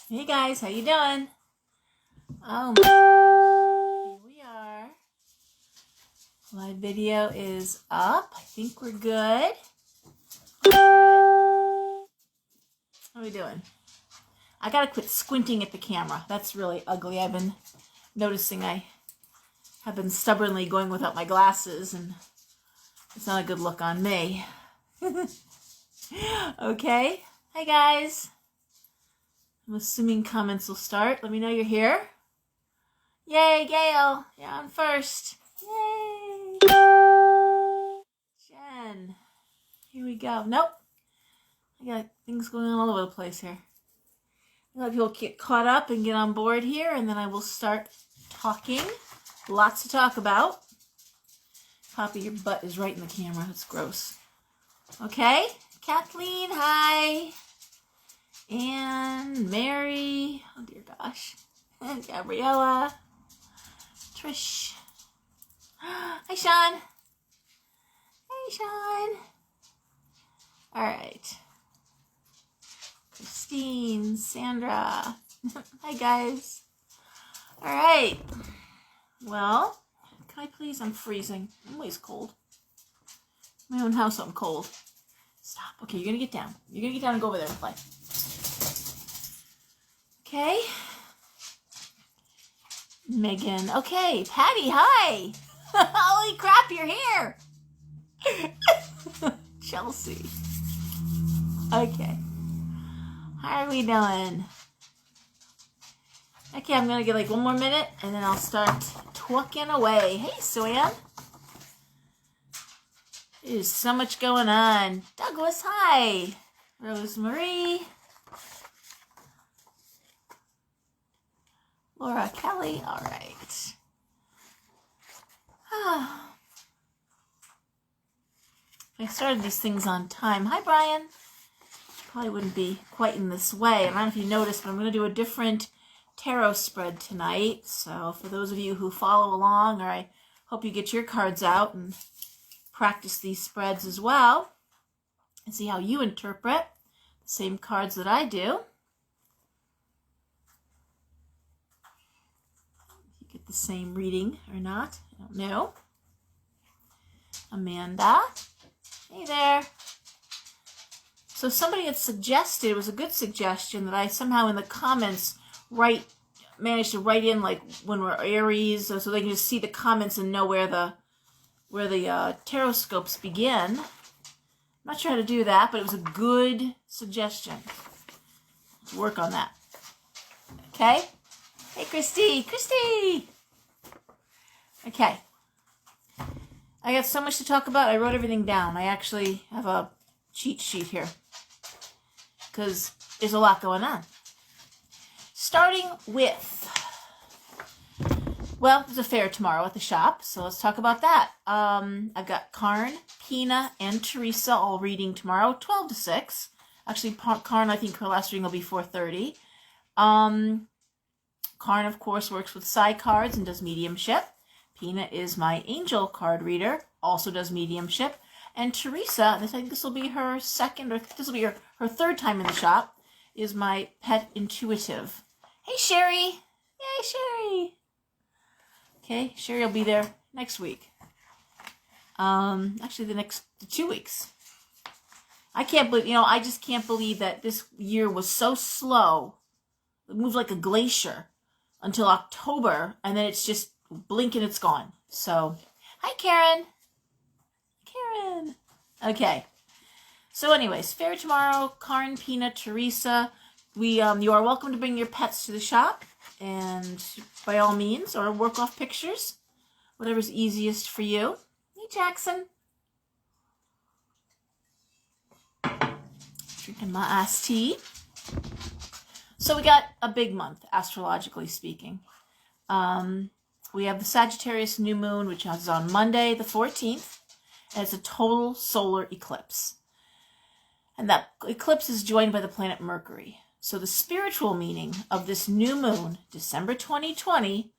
Hey guys, how you doing? Oh my gosh, here we are. Live video is up. I think we're good. How are we doing? I gotta quit squinting at the camera. That's really ugly. I've been noticing I have been stubbornly going without my glasses, and it's not a good look on me. Okay. Hi guys. I'm assuming comments will start. Let me know you're here. Yay, Gail. You're on first. Yay. Jen. Here we go. Nope. I got things going on all over the place here. I let people get caught up and get on board here, and then I will start talking. Lots to talk about. Poppy, your butt is right in the camera. That's gross. Okay. Kathleen, hi. And Mary, oh dear gosh, and Gabriella, Trish, hi Sean, hey Sean, all right, Christine, Sandra, hi guys, all right, well, can I please, I'm freezing, I'm always cold, my own house I'm cold, stop, okay, you're gonna get down and go over there and play. Okay. Megan. Okay. Patty, hi. Holy crap, you're here. Chelsea. Okay. How are we doing? Okay, I'm going to get like one more minute and then I'll start talking away. Hey, Soyan. There's so much going on. Douglas, hi. Rosemary. Laura Kelly, all right. I started these things on time. Hi, Brian. Probably wouldn't be quite in this way. I don't know if you noticed, but I'm going to do a different tarot spread tonight. So for those of you who follow along, or I hope you get your cards out and practice these spreads as well and see how you interpret the same cards that I do. Get the same reading or not, I don't know. Amanda, hey there. So somebody had suggested, it was a good suggestion, that I somehow in the comments managed to write in like when we're Aries, so they can just see the comments and know where the Tarotscopes begin. I'm not sure how to do that, but it was a good suggestion. Let's work on that. Okay? Hey, Christy! Okay. I got so much to talk about. I wrote everything down. I actually have a cheat sheet here because there's a lot going on. Starting with, well, there's a fair tomorrow at the shop, so let's talk about that. I've got Karn, Pina, and Teresa all reading tomorrow, 12 to 6. Actually, Karn, I think her last reading will be 4:30. Karn, of course, works with Psi cards and does mediumship. Pina is my angel card reader, also does mediumship. And Teresa, I think this will be her second, or this will be her third time in the shop, is my pet intuitive. Hey, Sherry. Yay, Sherry. Okay, Sherry will be there next week. Actually, the next 2 weeks. I can't believe, I just can't believe that this year was so slow. It moved like a glacier until October, and then it's just blink and it's gone. So, hi Karen. Okay. So anyways, fair tomorrow, Karn, Pina, Teresa. You are welcome to bring your pets to the shop, and by all means, or work off pictures, whatever's easiest for you. Hey Jackson. Drinking my iced tea. So we got a big month, astrologically speaking. We have the Sagittarius new moon, which is on Monday, the 14th, and it's a total solar eclipse. And that eclipse is joined by the planet Mercury. So the spiritual meaning of this new moon, December 2020,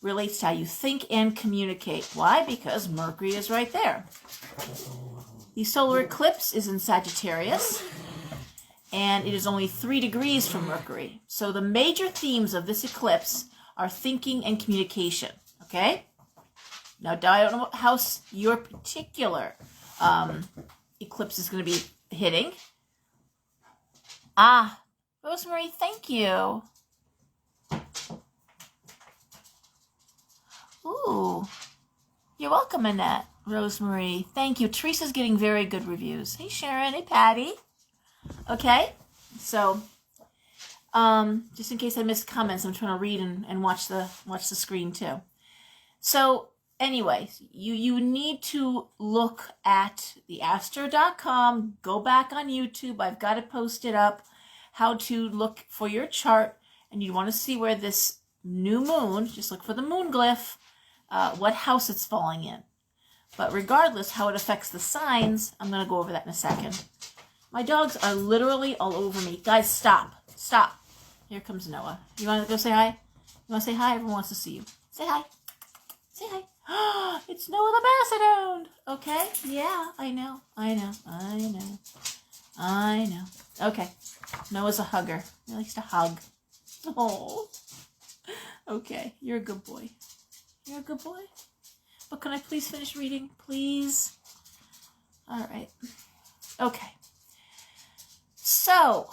relates to how you think and communicate. Why? Because Mercury is right there. The solar eclipse is in Sagittarius, and it is only 3 degrees from Mercury. So the major themes of this eclipse are thinking and communication, okay? Now, I don't know what house your particular eclipse is going to be hitting. Ah, Rosemary, thank you. Ooh, you're welcome, Annette. Rosemary, thank you. Teresa's getting very good reviews. Hey, Sharon. Hey, Patty. Okay, so just in case I missed comments, I'm trying to read and watch the screen too. So anyway, you need to look at theastro.com. Go back on YouTube. I've got it posted up. How to look for your chart, and you want to see where this new moon. Just look for the moon glyph. What house it's falling in. But regardless how it affects the signs, I'm going to go over that in a second. My dogs are literally all over me. Guys, stop. Stop. Here comes Noah. You want to go say hi? You want to say hi? Everyone wants to see you. Say hi. Say hi. It's Noah the Basset-hound. Okay. Yeah, I know. Okay. Noah's a hugger. He likes to hug. Oh. Okay. You're a good boy. You're a good boy. But can I please finish reading? Please? All right. Okay. So,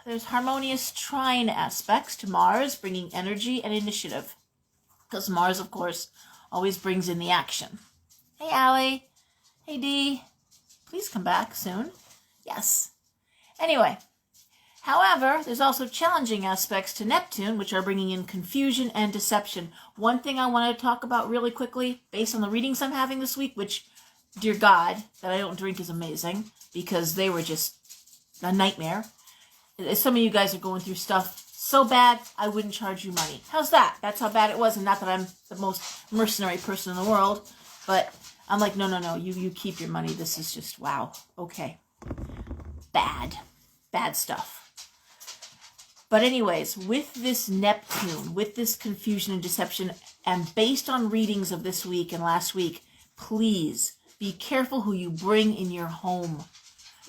there's harmonious trine aspects to Mars, bringing energy and initiative. Because Mars, of course, always brings in the action. Hey, Allie. Hey, Dee. Please come back soon. Yes. Anyway. However, there's also challenging aspects to Neptune, which are bringing in confusion and deception. One thing I want to talk about really quickly, based on the readings I'm having this week, which, dear God, that I don't drink is amazing, because they were just a nightmare. Some of you guys are going through stuff so bad, I wouldn't charge you money. How's that? That's how bad it was, and not that I'm the most mercenary person in the world, but I'm like, no, you keep your money. This is just, wow, okay. Bad stuff. But anyways, with this Neptune, with this confusion and deception, and based on readings of this week and last week, please be careful who you bring in your home.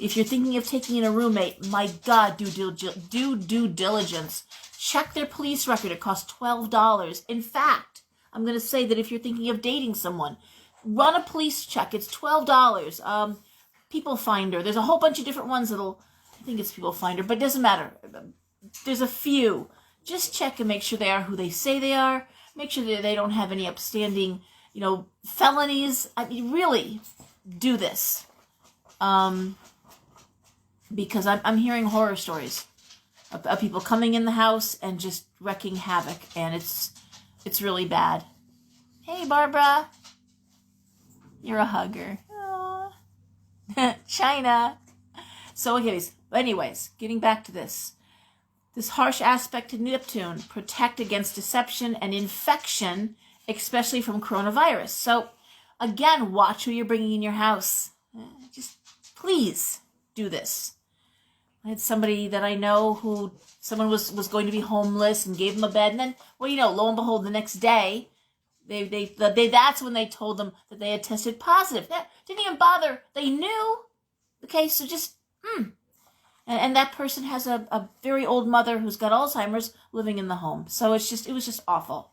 If you're thinking of taking in a roommate, my God, do due diligence. Check their police record. It costs $12. In fact, I'm going to say that if you're thinking of dating someone, run a police check. It's $12. People Finder. There's a whole bunch of different ones I think it's People Finder, but it doesn't matter. There's a few. Just check and make sure they are who they say they are. Make sure that they don't have any upstanding, felonies. I mean, really, do this. Because I'm hearing horror stories of people coming in the house and just wrecking havoc, and it's really bad. Hey, Barbara. You're a hugger. Aww. China. So, anyways, getting back to this. This harsh aspect to Neptune, protect against deception and infection, especially from coronavirus. So, again, watch who you're bringing in your house. Just please do this. I had somebody that I know who someone was going to be homeless and gave them a bed, and then, lo and behold, the next day, that's when they told them that they had tested positive. That didn't even bother. They knew. Okay, so just And that person has a very old mother who's got Alzheimer's living in the home. So it was just awful.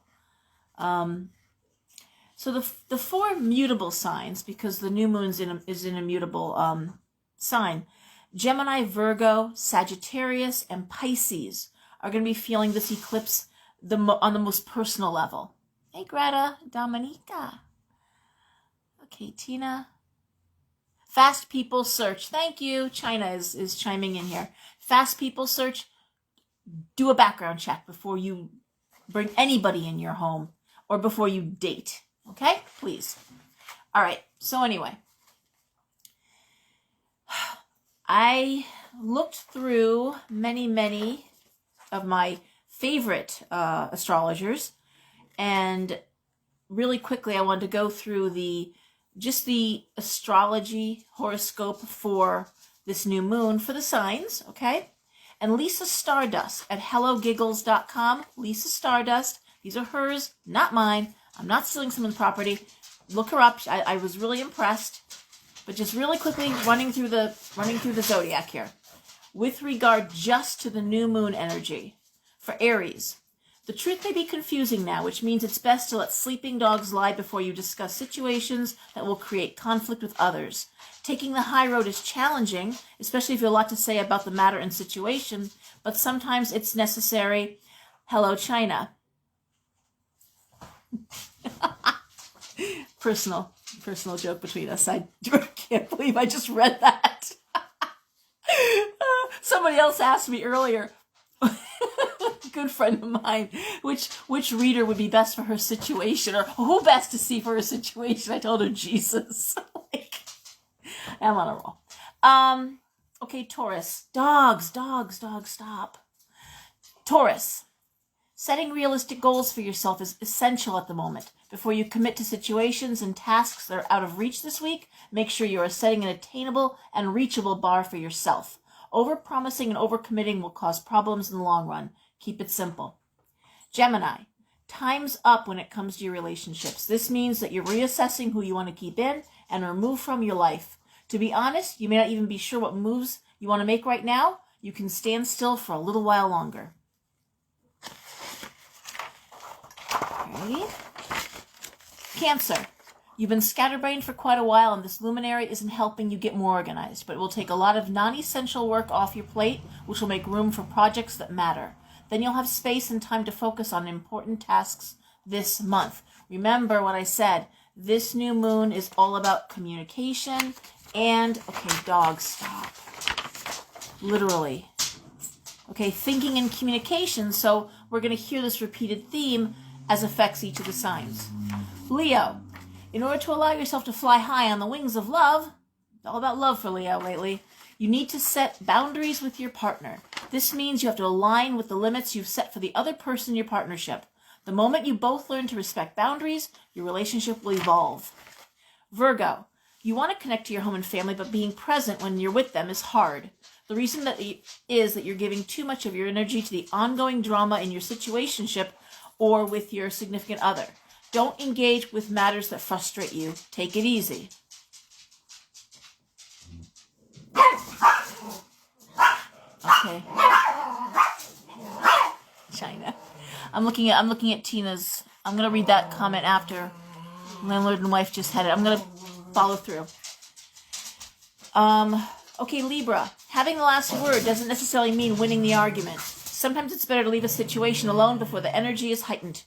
So the 4 mutable signs, because the new moon is in a mutable sign, Gemini, Virgo, Sagittarius, and Pisces are going to be feeling this eclipse on the most personal level. Hey, Greta, Dominica. Okay, Tina. Fast People Search. Thank you. China is chiming in here. Fast People Search. Do a background check before you bring anybody in your home or before you date. Okay? Please. All right. So anyway, I looked through many of my favorite astrologers, and really quickly I wanted to go through the astrology horoscope for this new moon for the signs, okay? And Lisa Stardust at hellogiggles.com. Lisa Stardust. These are hers, not mine. I'm not stealing someone's property. Look her up. I was really impressed. But just really quickly running through the zodiac here. with regard just to the new moon energy. For Aries, the truth may be confusing now, which means it's best to let sleeping dogs lie before you discuss situations that will create conflict with others. Taking the high road is challenging, especially if you have a lot to say about the matter and situation, but sometimes it's necessary. Hello, China. Personal joke between us. I can't believe I just read that. Somebody else asked me earlier, good friend of mine, which reader would be best for her situation, or who best to see for her situation. I told her Jesus. I'm on a roll. Okay, Taurus. Dogs, stop. Taurus. Setting realistic goals for yourself is essential at the moment. Before you commit to situations and tasks that are out of reach this week, make sure you are setting an attainable and reachable bar for yourself. Over-promising and over-committing will cause problems in the long run. Keep it simple. Gemini. Time's up when it comes to your relationships. This means that you're reassessing who you want to keep in and remove from your life. To be honest, you may not even be sure what moves you want to make right now. You can stand still for a little while longer. Okay. Cancer. You've been scatterbrained for quite a while, and this luminary isn't helping you get more organized, but it will take a lot of non-essential work off your plate, which will make room for projects that matter. Then you'll have space and time to focus on important tasks this month. Remember what I said. This new moon is all about communication and, okay, dogs, stop. Literally. Okay, thinking and communication, so we're going to hear this repeated theme as affects each of the signs. Leo. In order to allow yourself to fly high on the wings of love, it's all about love for Leo lately, you need to set boundaries with your partner. This means you have to align with the limits you've set for the other person in your partnership. The moment you both learn to respect boundaries, your relationship will evolve. Virgo. You want to connect to your home and family, but being present when you're with them is hard. The reason is that you're giving too much of your energy to the ongoing drama in your situationship or with your significant other. Don't engage with matters that frustrate you. Take it easy. Okay. China. I'm looking at Tina's. I'm gonna read that comment after. Landlord and wife just had it. I'm gonna follow through. Okay, Libra. Having the last word doesn't necessarily mean winning the argument. Sometimes it's better to leave a situation alone before the energy is heightened.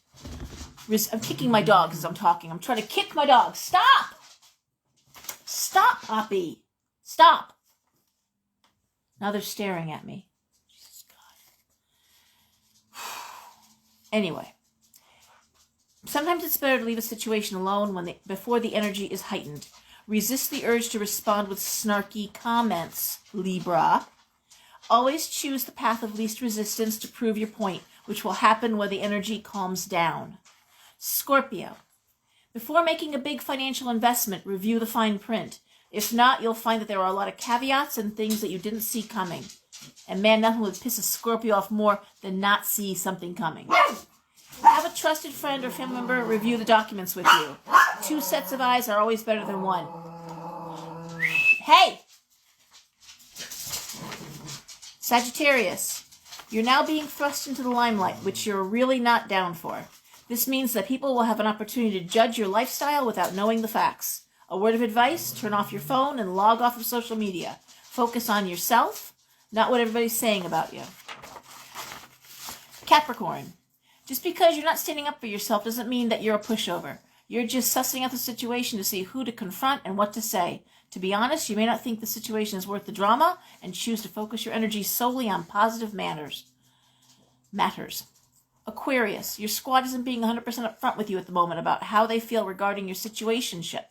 I'm kicking my dog as I'm talking. I'm trying to kick my dog. Stop! Stop, Poppy. Stop. Now they're staring at me. Jesus God. Anyway. Sometimes it's better to leave a situation alone before the energy is heightened. Resist the urge to respond with snarky comments, Libra. Always choose the path of least resistance to prove your point, which will happen when the energy calms down. Scorpio. Before making a big financial investment, review the fine print. If not, you'll find that there are a lot of caveats and things that you didn't see coming. And man, nothing would piss a Scorpio off more than not see something coming. Have a trusted friend or family member review the documents with you. 2 sets of eyes are always better than 1. Hey! Sagittarius. You're now being thrust into the limelight, which you're really not down for. This means that people will have an opportunity to judge your lifestyle without knowing the facts. A word of advice, turn off your phone and log off of social media. Focus on yourself, not what everybody's saying about you. Capricorn. Just because you're not standing up for yourself doesn't mean that you're a pushover. You're just sussing out the situation to see who to confront and what to say. To be honest, you may not think the situation is worth the drama and choose to focus your energy solely on positive matters. Aquarius, your squad isn't being 100% upfront with you at the moment about how they feel regarding your situationship.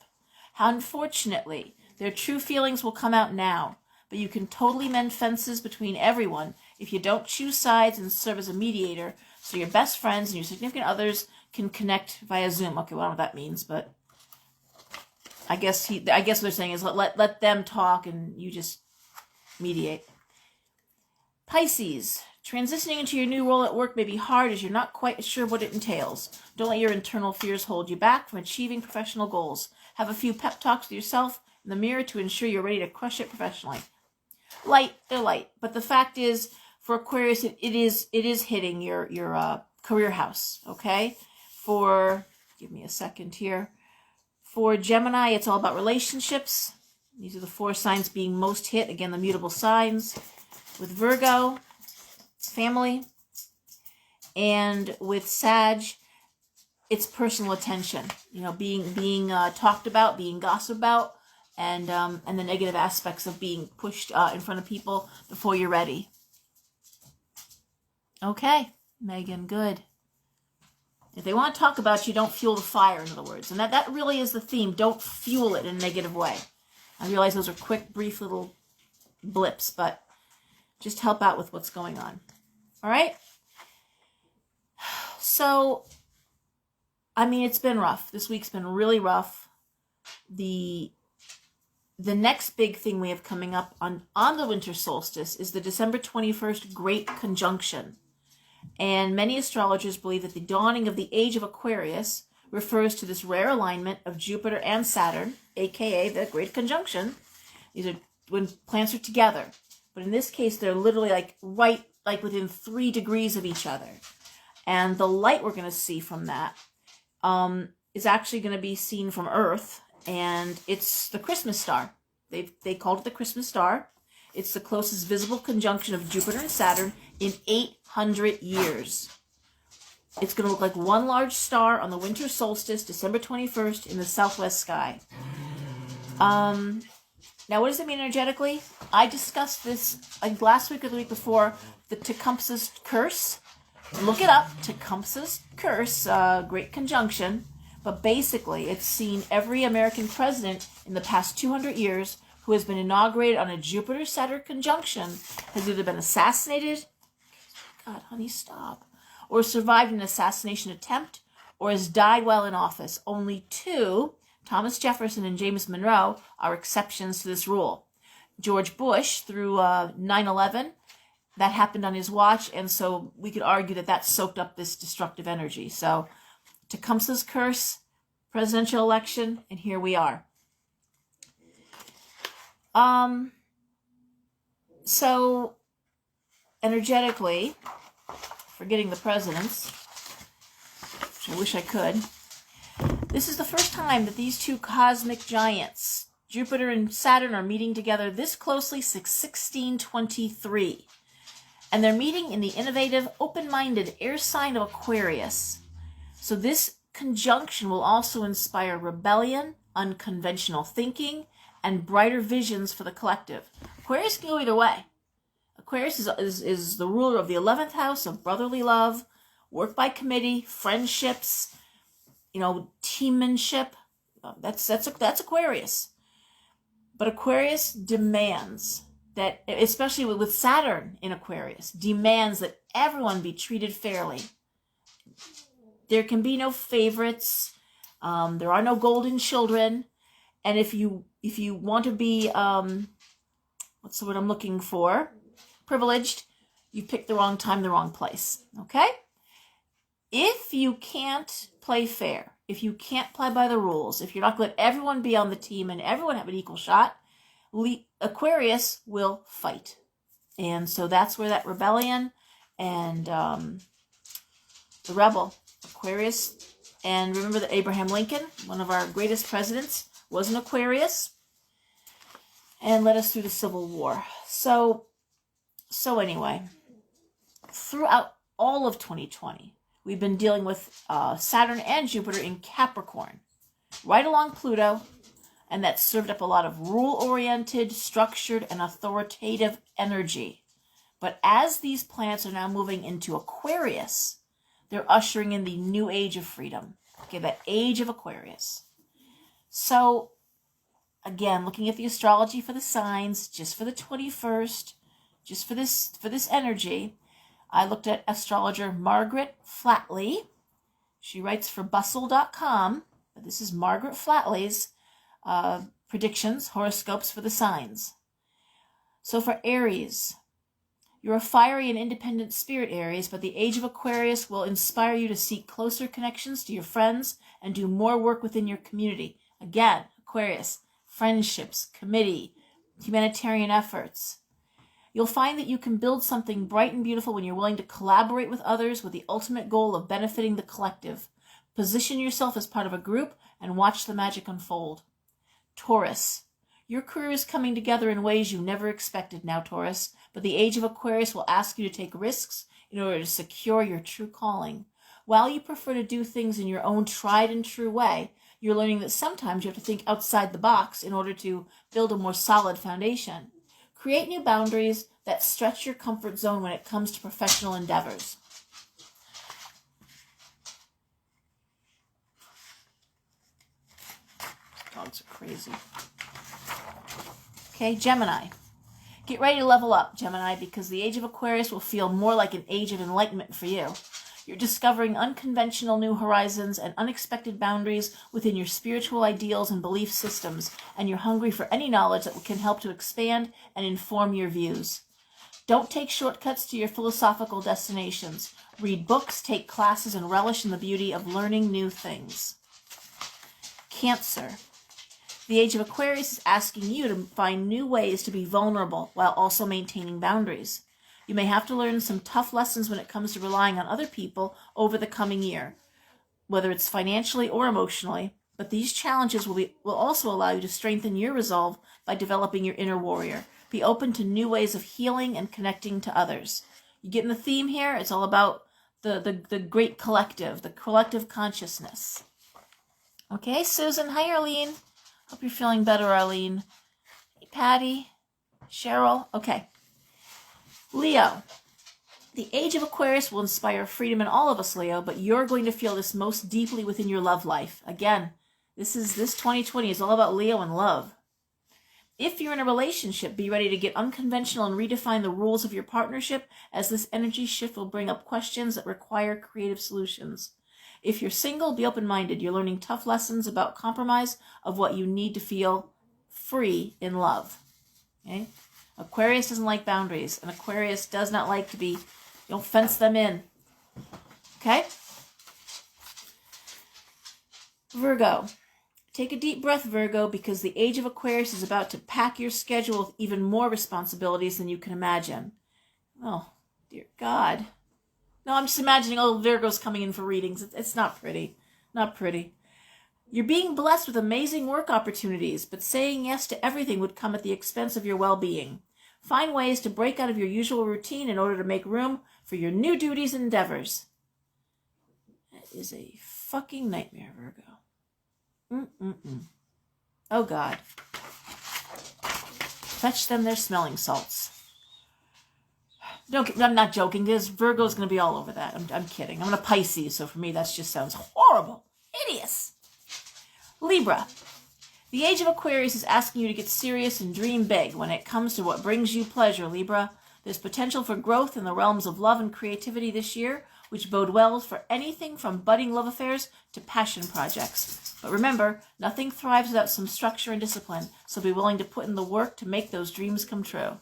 How unfortunately, their true feelings will come out now, but you can totally mend fences between everyone if you don't choose sides and serve as a mediator so your best friends and your significant others can connect via Zoom. Okay, well, I don't know what that means, but I guess what they're saying is let them talk and you just mediate. Pisces, transitioning into your new role at work may be hard as you're not quite sure what it entails. Don't let your internal fears hold you back from achieving professional goals. Have a few pep talks with yourself in the mirror to ensure you're ready to crush it professionally. light. They're light. But the fact is, for Aquarius, it is hitting your career house. Okay. Give me a second here. For Gemini, it's all about relationships. These are the 4 signs being most hit. Again, the mutable signs. With Virgo, it's family. And with Sag, it's personal attention. You know, being talked about, being gossiped about, and the negative aspects of being pushed in front of people before you're ready. Okay, Megan, good. If they want to talk about you, don't fuel the fire, in other words. And that really is the theme. Don't fuel it in a negative way. I realize those are quick, brief little blips, but just help out with what's going on. All right? So, I mean, it's been rough. This week's been really rough. The next big thing we have coming up on the winter solstice is the December 21st Great Conjunction. And many astrologers believe that the dawning of the age of Aquarius refers to this rare alignment of Jupiter and Saturn, aka the Great Conjunction. These are when planets are together. But in this case, they're literally like within 3 degrees of each other. And the light we're going to see from that is actually going to be seen from Earth. And it's the Christmas star. They called it the Christmas star. It's the closest visible conjunction of Jupiter and Saturn in 800 years. It's going to look like one large star on the winter solstice, December 21st, in the southwest sky. Now, what does it mean energetically? I discussed this like last week or the week before, the Tecumseh's curse. Look it up, Tecumseh's curse, Great Conjunction. But basically, it's seen every American president in the past 200 years who has been inaugurated on a Jupiter-Saturn conjunction has either been assassinated, God, honey, stop, or survived an assassination attempt, or has died while in office. Only 2, Thomas Jefferson and James Monroe, are exceptions to this rule. George Bush, through 9/11, that happened on his watch, and so we could argue that soaked up this destructive energy. So, Tecumseh's curse, presidential election, and here we are. So, energetically, forgetting the presidents, which I wish I could, this is the first time that these 2 cosmic giants, Jupiter and Saturn, are meeting together this closely since 1623. And they're meeting in the innovative, open-minded air sign of Aquarius. So this conjunction will also inspire rebellion, unconventional thinking, and brighter visions for the collective. Aquarius can go either way. Aquarius is the ruler of the 11th house of brotherly love, work by committee, friendships, teammanship. That's Aquarius. But Aquarius demands that, especially with Saturn in Aquarius, demands that everyone be treated fairly. There can be no favorites. There are no golden children. And if you want to be, what's the word I'm looking for? Privileged, you picked the wrong time, the wrong place. Okay? If you can't play fair, if you can't play by the rules, if you're not going to let everyone be on the team and everyone have an equal shot, Aquarius will fight. And so that's where that rebellion and the rebel, Aquarius. And remember that Abraham Lincoln, one of our greatest presidents, was an Aquarius and led us through the Civil War. So anyway, throughout all of 2020, we've been dealing with Saturn and Jupiter in Capricorn, right along Pluto, and that served up a lot of rule-oriented, structured, and authoritative energy. But as these planets are now moving into Aquarius, they're ushering in the new age of freedom. Okay, that age of Aquarius. So, again, looking at the astrology for the signs, just for the 21st, just for this energy, I looked at astrologer Margaret Flatley. She writes for bustle.com, but this is Margaret Flatley's predictions, horoscopes for the signs. So for Aries, you're a fiery and independent spirit, Aries, but the age of Aquarius will inspire you to seek closer connections to your friends and do more work within your community. Again, Aquarius, friendships, committee, humanitarian efforts. You'll find that you can build something bright and beautiful when you're willing to collaborate with others with the ultimate goal of benefiting the collective. Position yourself as part of a group and watch the magic unfold. Taurus. Your career is coming together in ways you never expected now, Taurus, but the age of Aquarius will ask you to take risks in order to secure your true calling. While you prefer to do things in your own tried and true way, you're learning that sometimes you have to think outside the box in order to build a more solid foundation. Create new boundaries that stretch your comfort zone when it comes to professional endeavors. Dogs are crazy. Okay, Gemini. Get ready to level up, Gemini, because the age of Aquarius will feel more like an age of enlightenment for you. You're discovering unconventional new horizons and unexpected boundaries within your spiritual ideals and belief systems, and you're hungry for any knowledge that can help to expand and inform your views. Don't take shortcuts to your philosophical destinations. Read books, take classes, and relish in the beauty of learning new things. Cancer. The age of Aquarius is asking you to find new ways to be vulnerable while also maintaining boundaries. You may have to learn some tough lessons when it comes to relying on other people over the coming year, whether it's financially or emotionally, but these challenges will also allow you to strengthen your resolve by developing your inner warrior. Be open to new ways of healing and connecting to others. You getting the theme here? It's all about the great collective, the collective consciousness. Okay, Susan. Hi, Arlene. Hope you're feeling better, Arlene. Hey, Patty. Cheryl. Okay. Leo. The age of Aquarius will inspire freedom in all of us, Leo, but you're going to feel this most deeply within your love life. Again, this 2020 is all about Leo and love. If you're in a relationship, be ready to get unconventional and redefine the rules of your partnership, as this energy shift will bring up questions that require creative solutions. If you're single, be open-minded. You're learning tough lessons about compromise of what you need to feel free in love. Okay? Aquarius doesn't like boundaries, and Aquarius does not like to be, fence them in. Okay? Virgo. Take a deep breath, Virgo, because the age of Aquarius is about to pack your schedule with even more responsibilities than you can imagine. Oh, dear God. No, I'm just imagining all the Virgos coming in for readings. It's not pretty. Not pretty. You're being blessed with amazing work opportunities, but saying yes to everything would come at the expense of your well-being. Find ways to break out of your usual routine in order to make room for your new duties and endeavors. That is a fucking nightmare, Virgo. Oh, God. Fetch them their smelling salts. I'm not joking. Virgo's going to be all over that. I'm kidding. I'm a Pisces, so for me that just sounds horrible. Hideous. Libra. The age of Aquarius is asking you to get serious and dream big when it comes to what brings you pleasure, Libra. There's potential for growth in the realms of love and creativity this year, which bode well for anything from budding love affairs to passion projects. But remember, nothing thrives without some structure and discipline, so be willing to put in the work to make those dreams come true.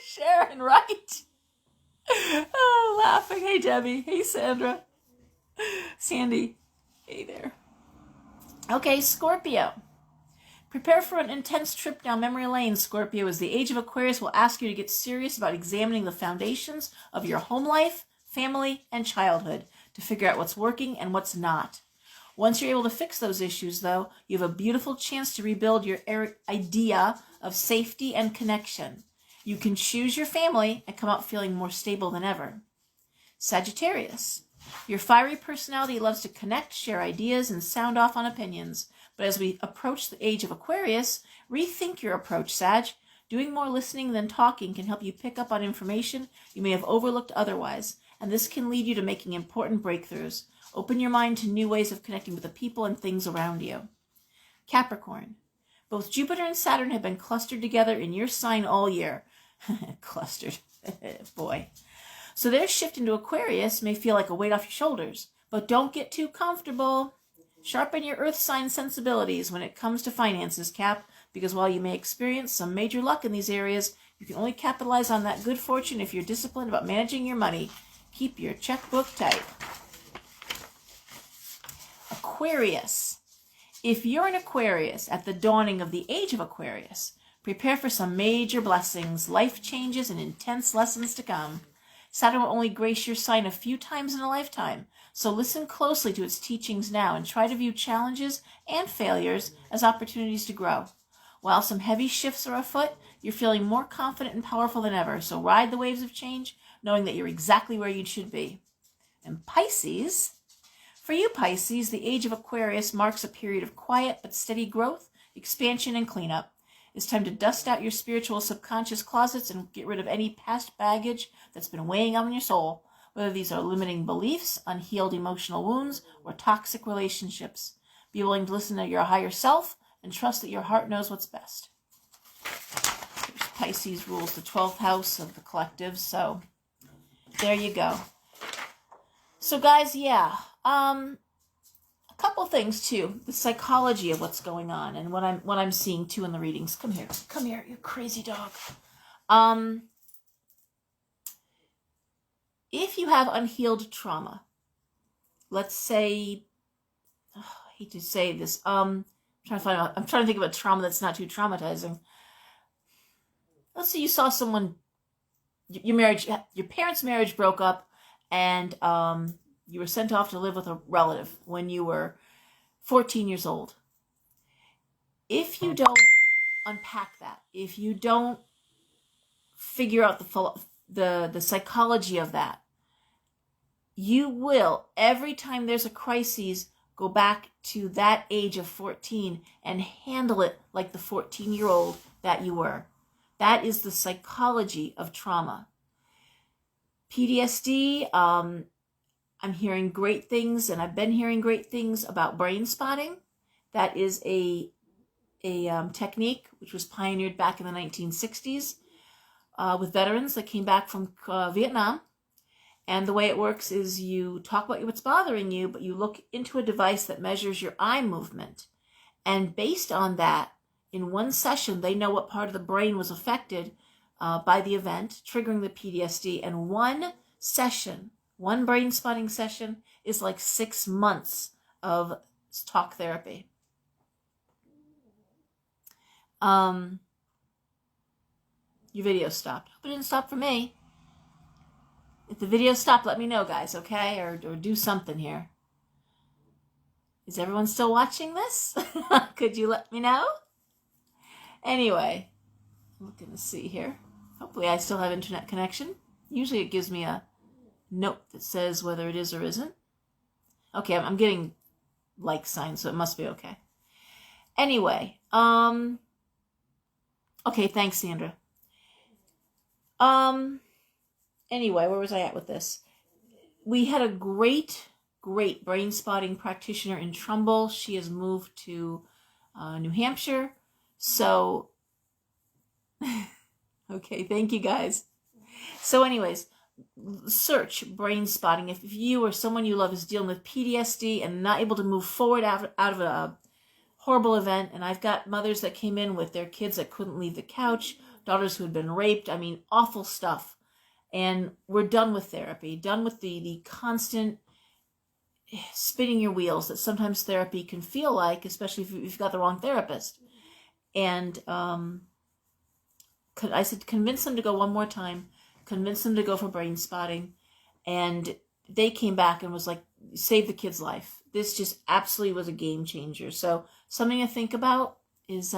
Sharon, right? Oh, laughing. Hey, Debbie. Hey, Sandra. Sandy. Hey there. Okay, Scorpio. Prepare for an intense trip down memory lane, Scorpio, as the age of Aquarius will ask you to get serious about examining the foundations of your home life, family, and childhood to figure out what's working and what's not. Once you're able to fix those issues, though, you have a beautiful chance to rebuild your idea of safety and connection. You can choose your family and come out feeling more stable than ever. Sagittarius. Your fiery personality loves to connect, share ideas, and sound off on opinions. But as we approach the age of Aquarius, rethink your approach, Sag. Doing more listening than talking can help you pick up on information you may have overlooked otherwise, and this can lead you to making important breakthroughs. Open your mind to new ways of connecting with the people and things around you. Capricorn. Both Jupiter and Saturn have been clustered together in your sign all year. Clustered. Boy. So their shift into Aquarius may feel like a weight off your shoulders, but don't get too comfortable. Sharpen your earth sign sensibilities when it comes to finances, Cap, because while you may experience some major luck in these areas, you can only capitalize on that good fortune if you're disciplined about managing your money. Keep your checkbook tight. Aquarius. If you're an Aquarius at the dawning of the age of Aquarius, Prepare for some major blessings, life changes, and intense lessons to come. Saturn will only grace your sign a few times in a lifetime, so listen closely to its teachings now and try to view challenges and failures as opportunities to grow. While some heavy shifts are afoot, you're feeling more confident and powerful than ever, so ride the waves of change, knowing that you're exactly where you should be. And Pisces, for you Pisces, the age of Aquarius marks a period of quiet but steady growth, expansion, and cleanup. It's time to dust out your spiritual subconscious closets and get rid of any past baggage that's been weighing on your soul, whether these are limiting beliefs, unhealed emotional wounds, or toxic relationships. Be willing to listen to your higher self and trust that your heart knows what's best. There's Pisces rules the 12th house of the collective, so there you go. So guys, yeah, a couple things too. The psychology of what's going on and what I'm seeing too in the readings. Come here, you crazy dog. If you have unhealed trauma, let's say, I hate to say this, I'm trying to think of a trauma that's not too traumatizing. Let's say you saw someone, your parents' marriage broke up, and you were sent off to live with a relative when you were 14 years old. If you don't unpack that, if you don't figure out the psychology of that, you will, every time there's a crisis, go back to that age of 14 and handle it like the 14-year-old that you were. That is the psychology of trauma. PTSD, I'm hearing great things, and I've been hearing great things about brain spotting. That is a technique which was pioneered back in the 1960s with veterans that came back from Vietnam. And the way it works is you talk about what's bothering you, but you look into a device that measures your eye movement. And based on that, in one session, they know what part of the brain was affected by the event, triggering the PTSD. And one brain spotting session is like 6 months of talk therapy. Your video stopped. Hope it didn't stop for me. If the video stopped, let me know, guys, okay? Or do something here. Is everyone still watching this? Could you let me know? Anyway, I'm looking to see here. Hopefully I still have internet connection. Usually it gives me a note that says whether it is or isn't. Okay, I'm getting like signs, so it must be okay. Anyway, okay, thanks, Sandra. Anyway, where was I at with this? We had a great brain spotting practitioner in Trumbull. She has moved to New Hampshire. So, okay, thank you guys. So anyways, search brain spotting. If you or someone you love is dealing with PTSD and not able to move forward out of a horrible event, and I've got mothers that came in with their kids that couldn't leave the couch, daughters who had been raped, I mean, awful stuff. And we're done with therapy, done with the constant spinning your wheels that sometimes therapy can feel like, especially if you've got the wrong therapist. And I said, convince them to go one more time, convince them to go for brain spotting. And they came back and was like, save the kid's life. This just absolutely was a game changer. So something to think about is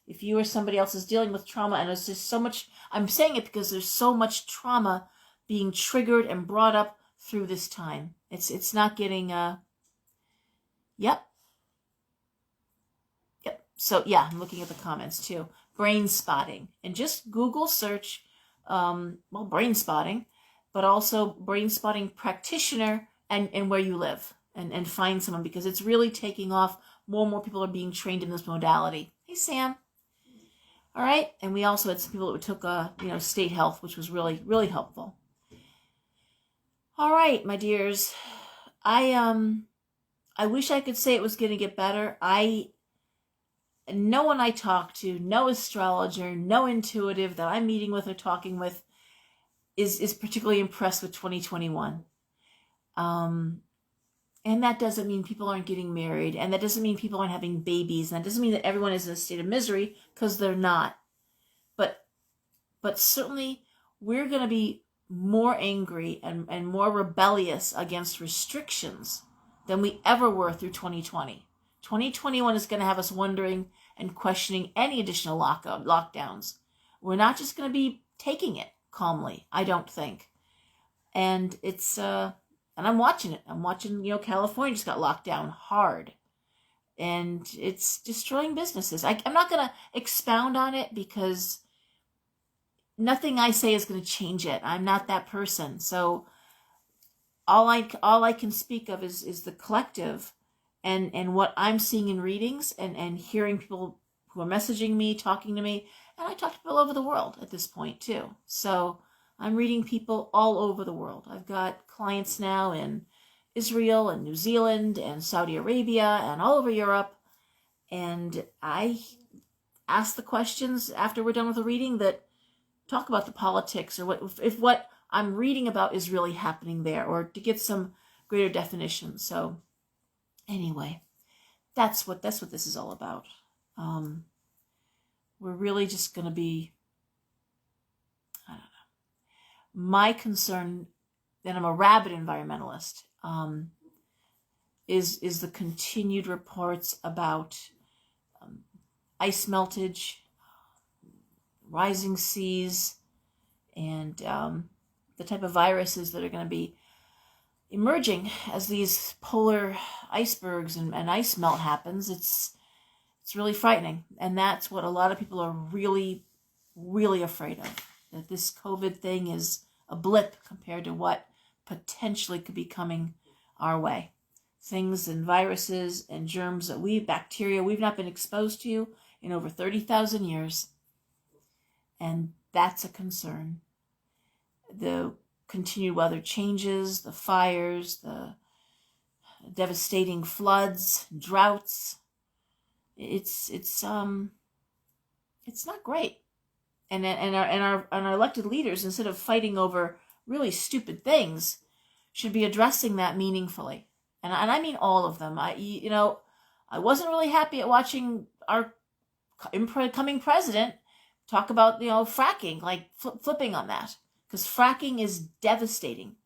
if you or somebody else is dealing with trauma, and there's just so much, I'm saying it because there's so much trauma being triggered and brought up through this time. It's not getting, yep. So yeah, I'm looking at the comments too. Brain spotting. And just Google search, brain spotting, but also brain spotting practitioner and where you live and find someone, because it's really taking off. More and more people are being trained in this modality. Hey, Sam. All right. And we also had some people that took, state health, which was really, really helpful. All right, my dears. I wish I could say it was going to get better. No one I talk to, no astrologer, no intuitive that I'm meeting with or talking with is particularly impressed with 2021. And that doesn't mean people aren't getting married, and that doesn't mean people aren't having babies, and that doesn't mean that everyone is in a state of misery, because they're not. But certainly we're going to be more angry and more rebellious against restrictions than we ever were through 2020. 2021 is going to have us wondering and questioning any additional lockdowns. We're not just going to be taking it calmly, I don't think. And it's and I'm watching it. I'm watching, California just got locked down hard. And it's destroying businesses. I'm not going to expound on it because nothing I say is going to change it. I'm not that person. So all I can speak of is the collective and what I'm seeing in readings and hearing people who are messaging me, talking to me. And I talk to people all over the world at this point too. So I'm reading people all over the world. I've got clients now in Israel and New Zealand and Saudi Arabia and all over Europe. And I ask the questions after we're done with the reading that talk about the politics, or if what I'm reading about is really happening there, or to get some greater definition. So anyway, that's what this is all about. We're really just going to be, I don't know. My concern, and I'm a rabid environmentalist, is the continued reports about ice meltage, rising seas, and the type of viruses that are going to be emerging as these polar icebergs and ice melt happens. It's really frightening. And that's what a lot of people are really, really afraid of. That this COVID thing is a blip compared to what potentially could be coming our way. Things and viruses and germs that bacteria we've not been exposed to in over 30,000 years. And that's a concern. The continued weather changes, the fires, the devastating floods, droughts. It's not great. And our elected leaders, instead of fighting over really stupid things, should be addressing that meaningfully. And I mean all of them. I wasn't really happy at watching our incoming president talk about, fracking, like flipping on that. Because fracking is devastating.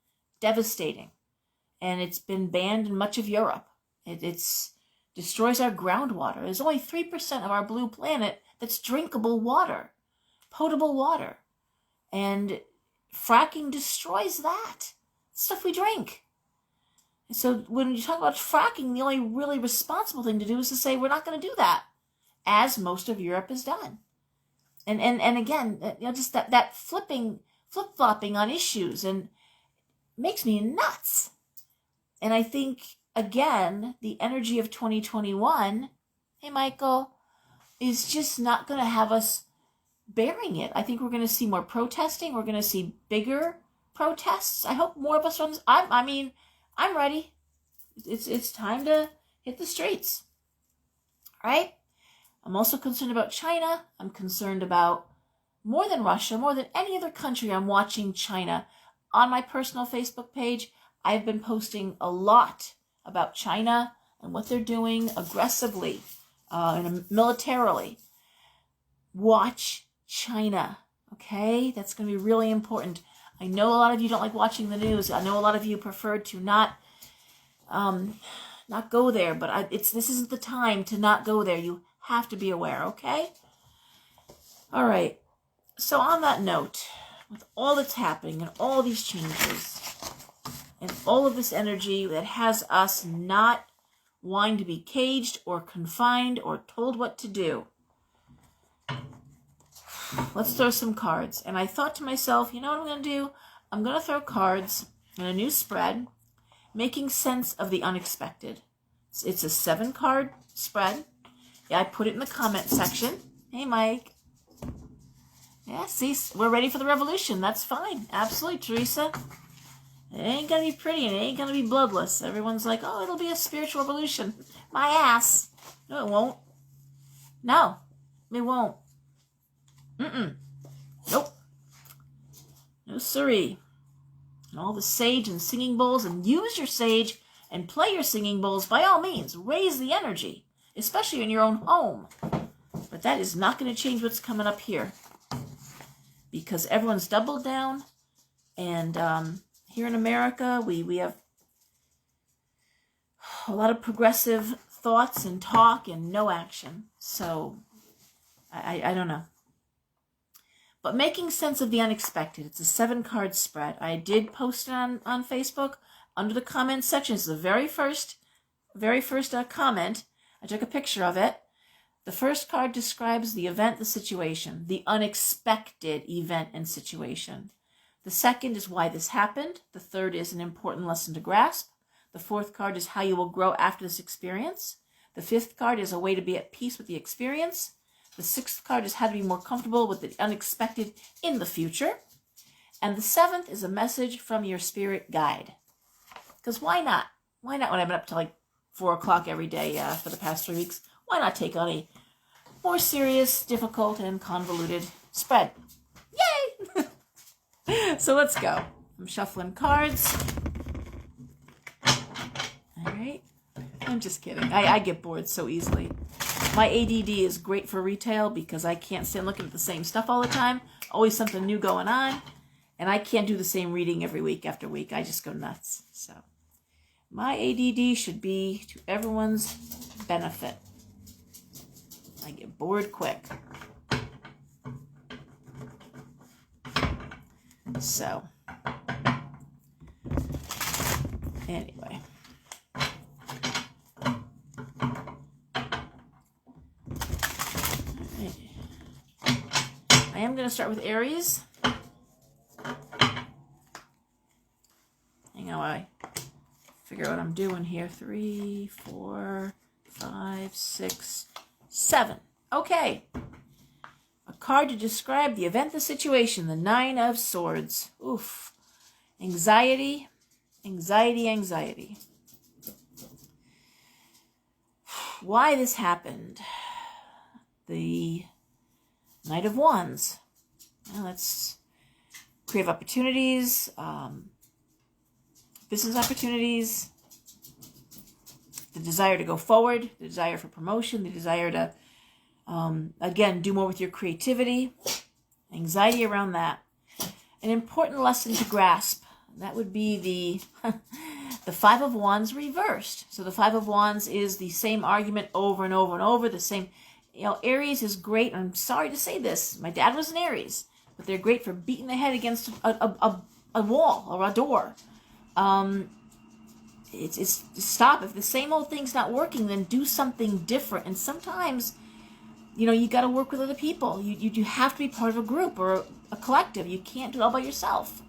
And it's been banned in much of Europe. It's destroys our groundwater. There's only 3% of our blue planet that's drinkable water, potable water. And fracking destroys that. Stuff we drink. And so when you talk about fracking, the only really responsible thing to do is to say we're not going to do that, as most of Europe has done. And again, just that flip-flopping on issues and makes me nuts. And I think, again, the energy of 2021, hey, Michael, is just not going to have us bearing it. I think we're going to see more protesting. We're going to see bigger protests. I hope more of us run. I'm ready. It's time to hit the streets. All right? I'm also concerned about China. I'm concerned about, more than Russia, more than any other country, I'm watching China. On my personal Facebook page, I've been posting a lot about China and what they're doing aggressively and militarily. Watch China, okay? That's going to be really important. I know a lot of you don't like watching the news. I know a lot of you prefer to not go there, but this isn't the time to not go there. You have to be aware, okay? All right. So on that note, with all that's happening and all these changes and all of this energy that has us not wanting to be caged or confined or told what to do, let's throw some cards. And I thought to myself, you know what I'm going to do? I'm going to throw cards in a new spread, making sense of the unexpected. It's a 7-card spread. Yeah, I put it in the comment section. Hey, Mike. Yeah, see, we're ready for the revolution. That's fine. Absolutely, Teresa. It ain't going to be pretty and it ain't going to be bloodless. Everyone's like, oh, it'll be a spiritual revolution. My ass. No, it won't. No, it won't. Nope. No siree. And all the sage and singing bowls, and use your sage and play your singing bowls, by all means, raise the energy, especially in your own home. But that is not going to change what's coming up here, because everyone's doubled down, and here in America, we have a lot of progressive thoughts and talk and no action. So I don't know. But making sense of the unexpected. It's a 7-card spread. I did post it on Facebook under the comment section. It's the very first comment. I took a picture of it. The first card describes the event, the situation, the unexpected event and situation. The second is why this happened. The third is an important lesson to grasp. The fourth card is how you will grow after this experience. The fifth card is a way to be at peace with the experience. The sixth card is how to be more comfortable with the unexpected in the future. And the seventh is a message from your spirit guide. Because why not? Why not when I've been up to like 4 o'clock every day for the past 3 weeks? Why not take on a more serious, difficult, and convoluted spread? Yay! So let's go. I'm shuffling cards. All right. I'm just kidding. I get bored so easily. My ADD is great for retail because I can't stand looking at the same stuff all the time. Always something new going on. And I can't do the same reading every week after week. I just go nuts. So my ADD should be to everyone's benefit. I get bored quick. So anyway. I am going to start with Aries. Hang on while I figure out what I'm doing here. 3, 4, 5, 6, 7. Okay. A card to describe the event, the situation. The 9 of Swords. Oof. Anxiety. Anxiety, anxiety. Why this happened. The Knight of Wands. Well, that's creative opportunities, business opportunities, the desire to go forward, the desire for promotion, the desire to, again, do more with your creativity, anxiety around that. An important lesson to grasp, that would be the 5 of Wands reversed. So the 5 of Wands is the same argument over and over and over, the same. Aries is great. I'm sorry to say this. My dad was an Aries, but they're great for beating the head against a wall or a door. It's stop. If the same old thing's not working, then do something different. And sometimes, you got to work with other people. You have to be part of a group or a collective. You can't do it all by yourself.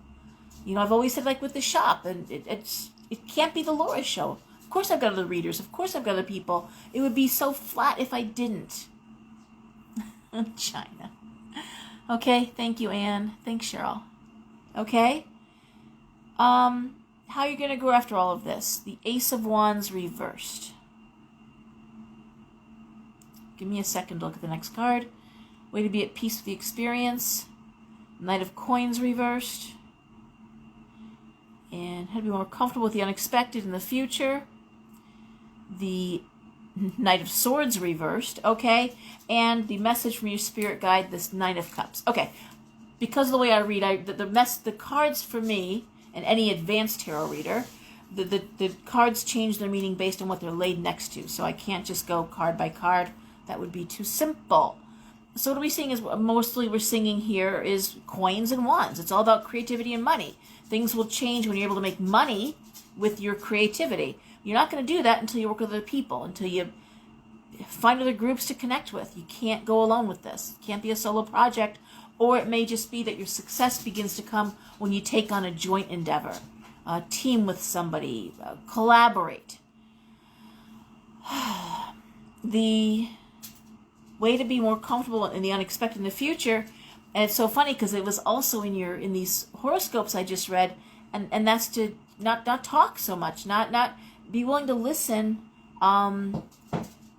I've always said, like with the shop, and it can't be the Laura show. Of course I've got other readers. Of course I've got other people. It would be so flat if I didn't. China. Okay, thank you, Anne. Thanks, Cheryl. Okay. How are you going to go after all of this? The Ace of Wands reversed. Give me a second to look at the next card. Way to be at peace with the experience. Knight of Coins reversed. And how to be more comfortable with the unexpected in the future. The Knight of Swords reversed, okay, and the message from your spirit guide, this 9 of Cups. Okay, because of the way I read, the cards for me and any advanced tarot reader, the cards change their meaning based on what they're laid next to. So I can't just go card by card. That would be too simple. So what are we seeing is mostly we're singing here is coins and wands. It's all about creativity and money. Things will change when you're able to make money with your creativity. You're not going to do that until you work with other people, until you find other groups to connect with. You can't go alone with this. It can't be a solo project, or it may just be that your success begins to come when you take on a joint endeavor, team with somebody, collaborate. The way to be more comfortable in the unexpected in the future, and it's so funny because it was also in these horoscopes I just read, and that's to not talk so much, not be willing to listen, and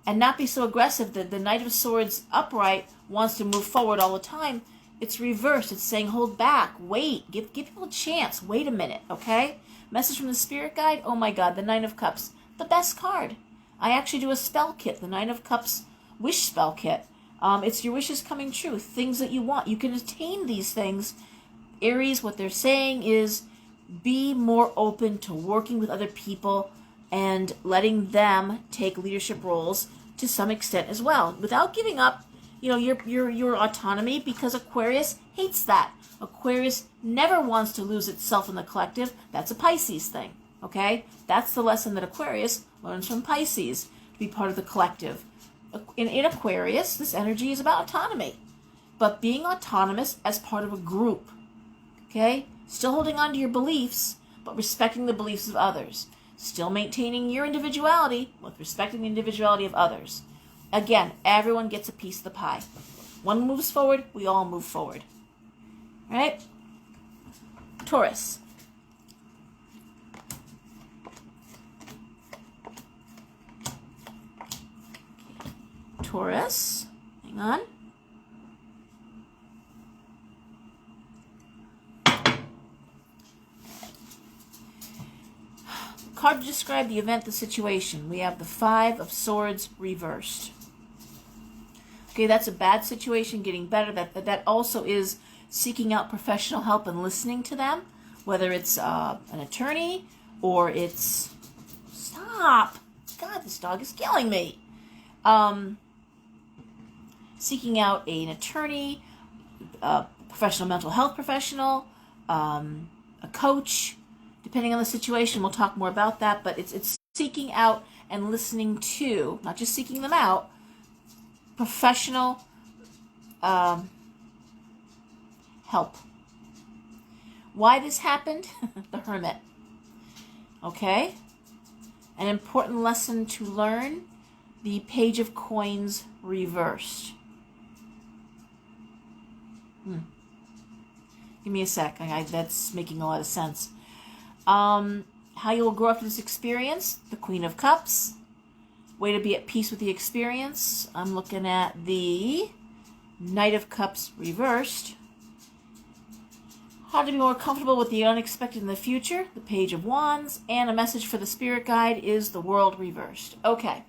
not be so aggressive. The Knight of Swords upright wants to move forward all the time. It's reversed. It's saying hold back, wait, give people a chance, wait a minute, okay? Message from the Spirit Guide, oh my God, the Nine of Cups, the best card. I actually do a spell kit, the Nine of Cups wish spell kit. It's your wishes coming true, things that you want. You can attain these things. Aries, what they're saying is be more open to working with other people and letting them take leadership roles to some extent as well, without giving up, your autonomy, because Aquarius hates that. Aquarius never wants to lose itself in the collective. That's a Pisces thing, okay? That's the lesson that Aquarius learns from Pisces, to be part of the collective. In Aquarius, this energy is about autonomy, but being autonomous as part of a group, okay? Still holding on to your beliefs, but respecting the beliefs of others. Still maintaining your individuality with respecting the individuality of others. Again, everyone gets a piece of the pie. One moves forward, we all move forward. All right? Taurus. Taurus. Hang on. Card to describe the event, the situation. We have the Five of Swords reversed. Okay, that's a bad situation, getting better. That also is seeking out professional help and listening to them, whether it's an attorney or it's... Stop! God, this dog is killing me. Seeking out an attorney, a professional mental health professional, a coach, depending on the situation. We'll talk more about that, but it's seeking out and listening to, not just seeking them out, professional help. Why this happened? The Hermit. Okay? An important lesson to learn, the Page of Coins reversed. Give me a sec. That's making a lot of sense. How you will grow after this experience, the Queen of Cups. Way to be at peace with the experience. I'm looking at the Knight of Cups reversed. How to be more comfortable with the unexpected in the future, the Page of Wands. And a message for the Spirit Guide is the World reversed. Okay.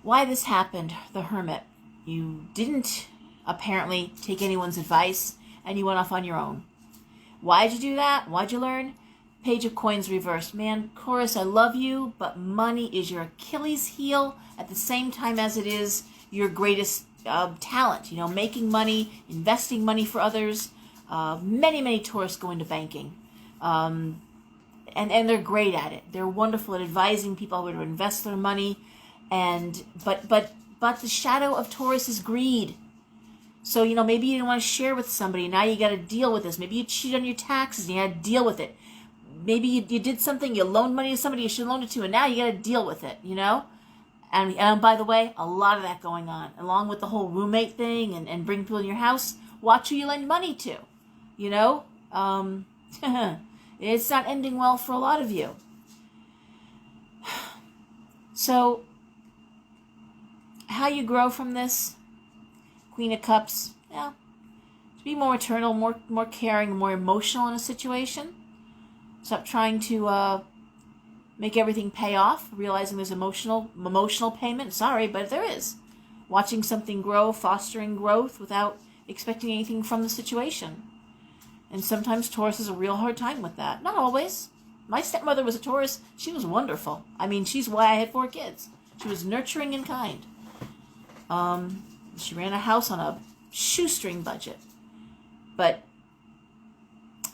Why this happened, the Hermit. You didn't apparently take anyone's advice and you went off on your own. Why'd you do that? Why'd you learn? Page of Coins reversed. Man, Chorus, I love you, but money is your Achilles heel at the same time as it is your greatest talent. Making money, investing money for others. Many Taurus go into banking. And they're great at it. They're wonderful at advising people how to invest their money. But the shadow of Taurus is greed. So, maybe you didn't want to share with somebody. Now you got to deal with this. Maybe you cheated on your taxes and you had to deal with it. Maybe you did something, you loaned money to somebody you should have loaned it to, and now you got to deal with it, And by the way, a lot of that going on, along with the whole roommate thing and bring people in your house. Watch who you lend money to, It's not ending well for a lot of you. So, how you grow from this, Queen of Cups, to be more maternal, more caring, more emotional in a situation. Stop trying to make everything pay off, realizing there's emotional payment. Sorry, but there is. Watching something grow, fostering growth without expecting anything from the situation. And sometimes Taurus has a real hard time with that. Not always. My stepmother was a Taurus. She was wonderful. She's why I had 4 kids. She was nurturing and kind. She ran a house on a shoestring budget. But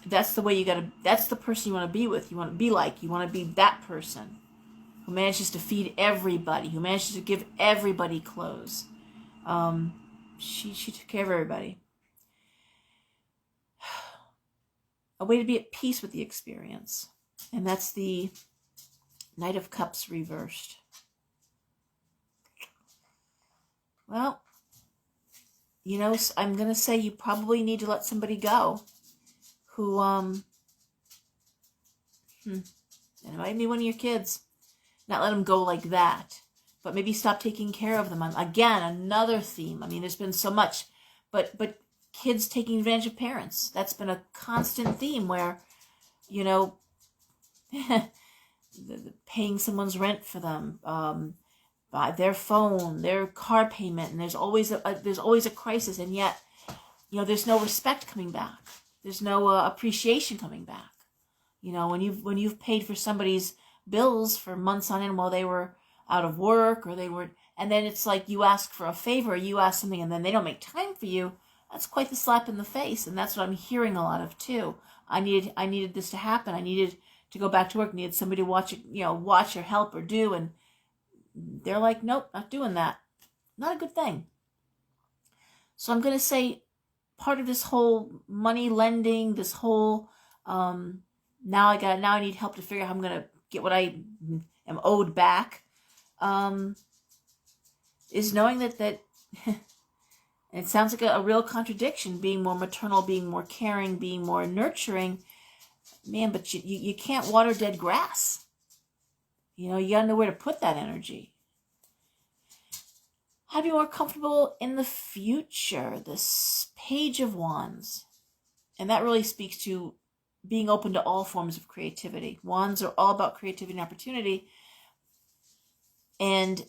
that's the way that's the person you want to be with. You want to be like. You want to be that person who manages to feed everybody, who manages to give everybody clothes. She took care of everybody. A way to be at peace with the experience. And that's the Knight of Cups reversed. Well, I'm going to say you probably need to let somebody go who, it might be one of your kids. Not let them go like that, but maybe stop taking care of them. Again, another theme. There's been so much, but kids taking advantage of parents. That's been a constant theme where, you know, paying someone's rent for them, by their phone, their car payment, and there's always a crisis, and yet, you know, there's no respect coming back. There's no appreciation coming back. You know, when you've paid for somebody's bills for months on end while they were out of work, or they were, and then it's like you ask for a favor, or you ask something, and then they don't make time for you. That's quite the slap in the face, and that's what I'm hearing a lot of too. I needed this to happen. I needed to go back to work. Needed somebody to watch or help or do, and they're like, nope, not doing that. Not a good thing. So I'm going to say part of this whole money lending, this whole now I need help to figure out how I'm going to get what I am owed back, is knowing that it sounds like a real contradiction, being more maternal, being more caring, being more nurturing. Man, but you can't water dead grass. You know, you got to know where to put that energy. How to be more comfortable in the future. This Page of Wands. And that really speaks to being open to all forms of creativity. Wands are all about creativity and opportunity. And,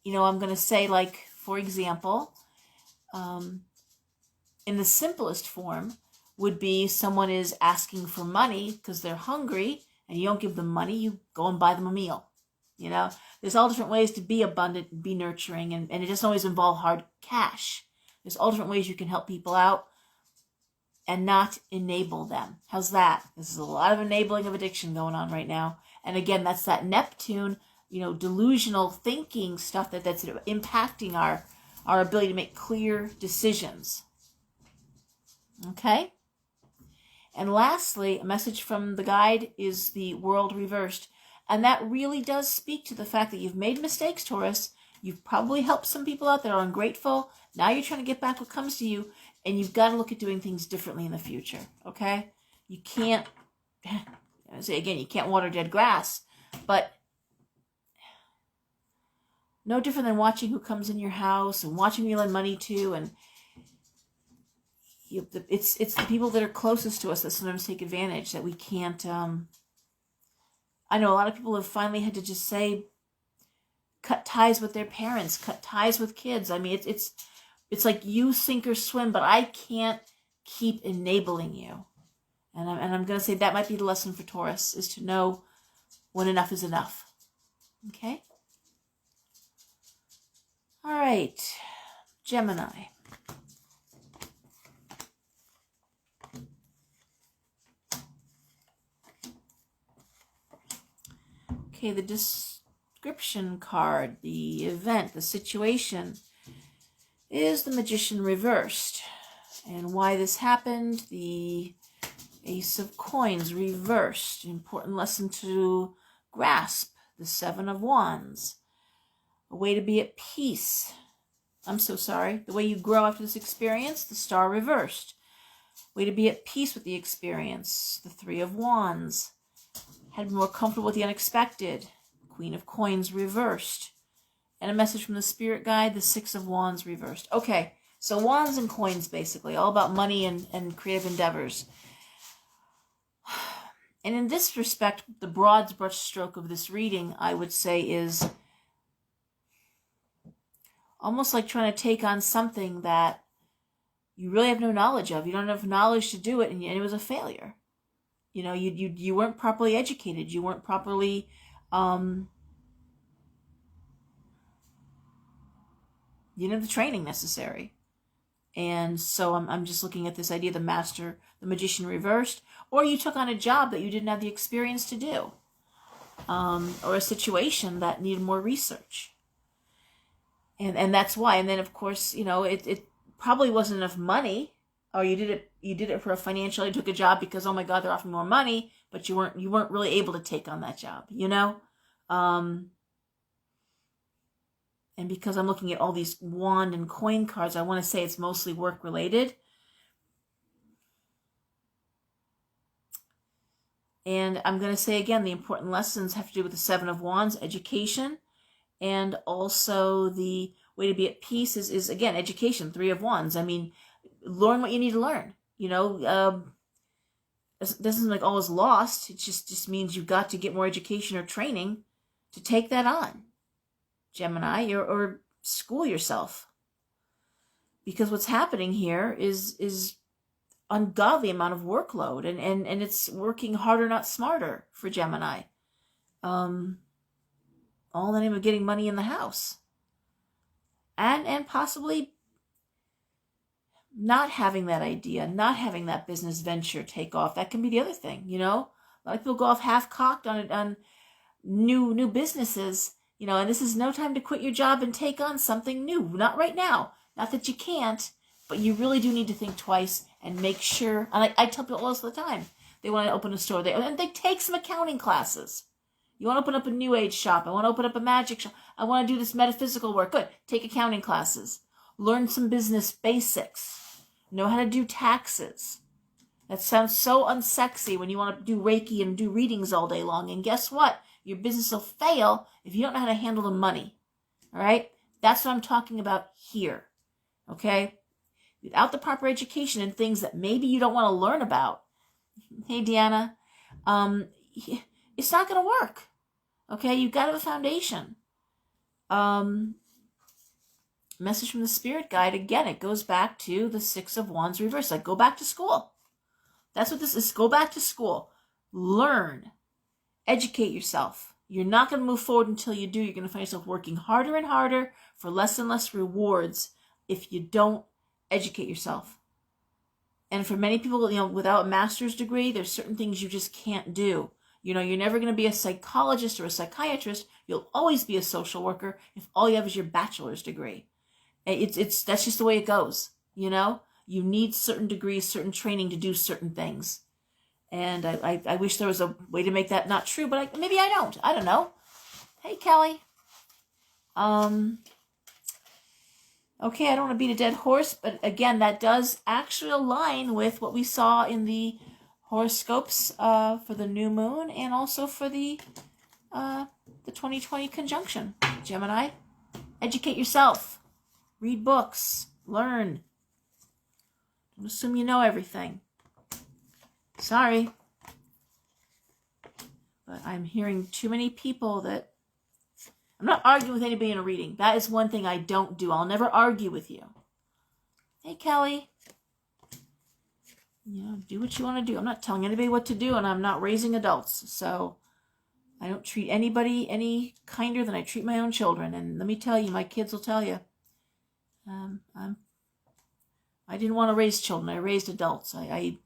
you know, I'm going to say, like, for example, in the simplest form would be someone is asking for money because they're hungry, and you don't give them money, you go and buy them a meal. You know, there's all different ways to be abundant, be nurturing, and it doesn't always involve hard cash. There's all different ways you can help people out and not enable them. How's that? This is a lot of enabling of addiction going on right now. And again, that's that Neptune, you know, delusional thinking stuff that's impacting our ability to make clear decisions. Okay? And lastly, a message from the guide is the World Reversed. And that really does speak to the fact that you've made mistakes, Taurus. You've probably helped some people out that are ungrateful. Now you're trying to get back what comes to you, and you've got to look at doing things differently in the future, okay? You can't, I say again, you can't water dead grass, but no different than watching who comes in your house and watching who you lend money to, and it's the people that are closest to us that sometimes take advantage, that we can't, I know a lot of people have finally had to just say, cut ties with their parents, cut ties with kids. I mean, it's like you sink or swim, but I can't keep enabling you. And I'm going to say that might be the lesson for Taurus, is to know when enough is enough. Okay? All right. Gemini. Okay, the description card, the event, the situation is the Magician reversed. And why this happened, the Ace of Coins reversed. Important lesson to grasp, the Seven of Wands. A way to be at peace. I'm so sorry. The way you grow after this experience, the Star reversed. Way to be at peace with the experience, the Three of Wands. Had been more comfortable with the unexpected, Queen of Coins reversed. And a message from the Spirit Guide, the Six of Wands reversed. Okay, so wands and coins, basically, all about money and creative endeavors. And in this respect, the broad brush stroke of this reading, I would say, is almost like trying to take on something that you really have no knowledge of. You don't have knowledge to do it, and it was a failure. You know, you weren't properly educated. You weren't properly you didn't have the training necessary. And so I'm just looking at this idea of the Magician reversed, or you took on a job that you didn't have the experience to do, or a situation that needed more research. And that's why. And then, of course, you know, it probably wasn't enough money, or you did it for a financial, you took a job because, oh my God, they're offering more money, but you weren't really able to take on that job, you know? And because I'm looking at all these wand and coin cards, I want to say it's mostly work related. And I'm going to say again, the important lessons have to do with the Seven of Wands, education, and also the way to be at peace is again, education, Three of Wands. I mean, learn what you need to learn. You know, it doesn't like always lost. It just means you've got to get more education or training to take that on, Gemini, or school yourself. Because what's happening here is ungodly amount of workload, and it's working harder, not smarter for Gemini. All in the name of getting money in the house. And possibly not having that idea, not having that business venture take off. That can be the other thing, you know? A lot of people go off half-cocked on new businesses, you know, and this is no time to quit your job and take on something new. Not right now. Not that you can't, but you really do need to think twice and make sure. And I tell people all the time, they want to open a store. They take some accounting classes. You want to open up a new age shop. I want to open up a magic shop. I want to do this metaphysical work. Good. Take accounting classes. Learn some business basics. Know how to do taxes. That sounds so unsexy when you want to do Reiki and do readings all day long. And guess what? Your business will fail if you don't know how to handle the money. All right? That's what I'm talking about here. Okay? Without the proper education and things that maybe you don't want to learn about. Hey, Deanna. It's not going to work. Okay? You've got to have a foundation. Message from the Spirit Guide. Again, it goes back to the Six of Wands reverse. Like, go back to school. That's what this is. Go back to school. Learn. Educate yourself. You're not going to move forward until you do. You're going to find yourself working harder and harder for less and less rewards if you don't educate yourself. And for many people, you know, without a master's degree, there's certain things you just can't do. You know, you're never going to be a psychologist or a psychiatrist. You'll always be a social worker if all you have is your bachelor's degree. That's just the way it goes. You know, you need certain degrees, certain training to do certain things. And I wish there was a way to make that not true, but maybe I don't. I don't know. Hey, Kelly. Okay, I don't want to beat a dead horse, but again, that does actually align with what we saw in the horoscopes for the new moon and also for the 2020 conjunction. Gemini, educate yourself. Read books. Learn. Don't assume you know everything. Sorry. But I'm hearing too many people that... I'm not arguing with anybody in a reading. That is one thing I don't do. I'll never argue with you. Hey, Kelly. You know, do what you want to do. I'm not telling anybody what to do, and I'm not raising adults. So I don't treat anybody any kinder than I treat my own children. And let me tell you, my kids will tell you. I didn't want to raise children. I raised adults. I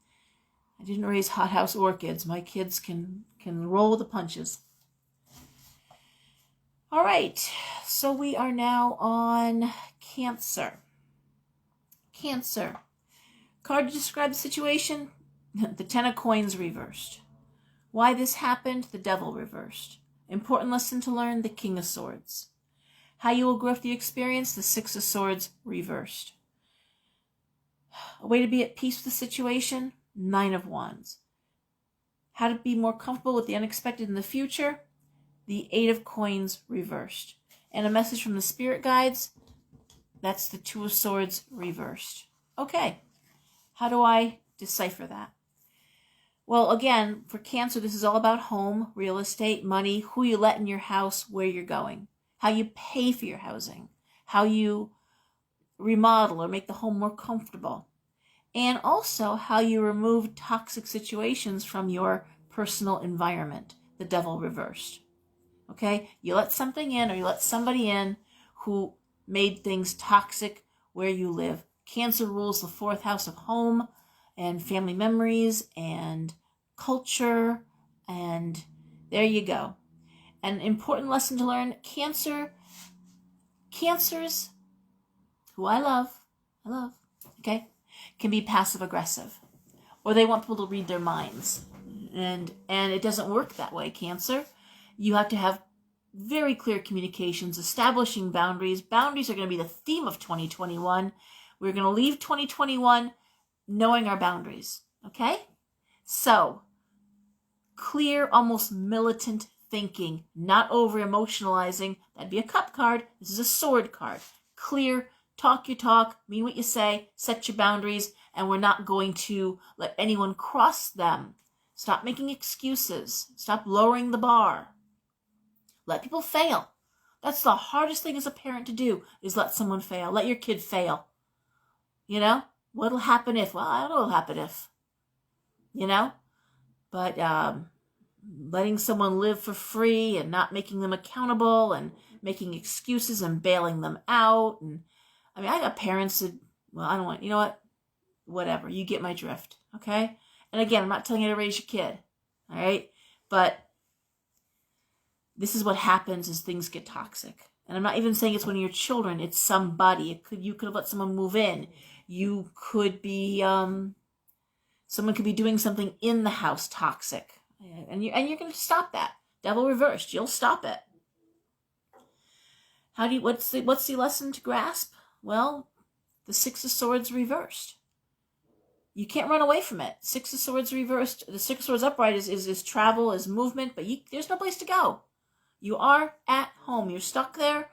didn't raise hothouse orchids. My kids can roll with the punches. All right, so we are now on Cancer. Cancer. Card to describe the situation? The Ten of Coins reversed. Why this happened? The Devil reversed. Important lesson to learn? The King of Swords. How you will grow through the experience? The Six of Swords reversed. A way to be at peace with the situation? Nine of Wands. How to be more comfortable with the unexpected in the future? The Eight of Coins reversed. And a message from the Spirit Guides? That's the Two of Swords reversed. Okay. How do I decipher that? Well, again, for Cancer, this is all about home, real estate, money, who you let in your house, where you're going, how you pay for your housing, how you remodel or make the home more comfortable, and also how you remove toxic situations from your personal environment, the Devil reversed. Okay? You let something in or you let somebody in who made things toxic where you live. Cancer rules the fourth house of home and family memories and culture, and there you go. An important lesson to learn: Cancers, who I love, okay, can be passive aggressive, or they want people to read their minds, and it doesn't work that way. Cancer, you have to have very clear communications, establishing boundaries. Boundaries are going to be the theme of 2021. We're going to leave 2021 knowing our boundaries, okay? So, clear, almost militant thinking, not over-emotionalizing. That'd be a cup card. This is a sword card. Clear talk your talk, mean what you say, set your boundaries, and we're not going to let anyone cross them. Stop making excuses. Stop lowering the bar. Let people fail. That's the hardest thing as a parent to do, is let someone fail. Let your kid fail. You know? What'll happen if? Well, I don't know what'll happen if. You know? But letting someone live for free and not making them accountable and making excuses and bailing them out. And I mean, I got parents that, well, I don't want, you know what? Whatever. You get my drift. Okay? And again, I'm not telling you to raise your kid. All right? But this is what happens as things get toxic. And I'm not even saying it's one of your children. It's somebody. You could have let someone move in. You could be, someone could be doing something in the house toxic. And you're going to stop that. Devil reversed. You'll stop it. What's the lesson to grasp? Well, the Six of Swords reversed. You can't run away from it. Six of Swords reversed. The Six of Swords upright is travel, is movement, but there's no place to go. You are at home. You're stuck there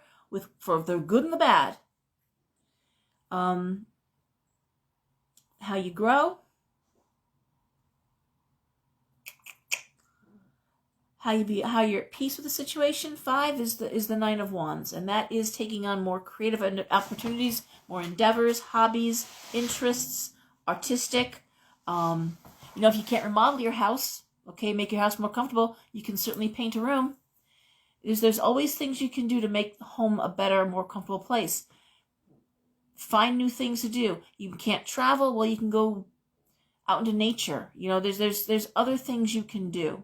for the good and the bad. How you grow. How you're at peace with the situation. 5 is the Nine of Wands, and that is taking on more creative opportunities, more endeavors, hobbies, interests, artistic. If you can't remodel your house, okay, make your house more comfortable, you can certainly paint a room. There's always things you can do to make the home a better, more comfortable place. Find new things to do. You can't travel, well, you can go out into nature. There's other things you can do.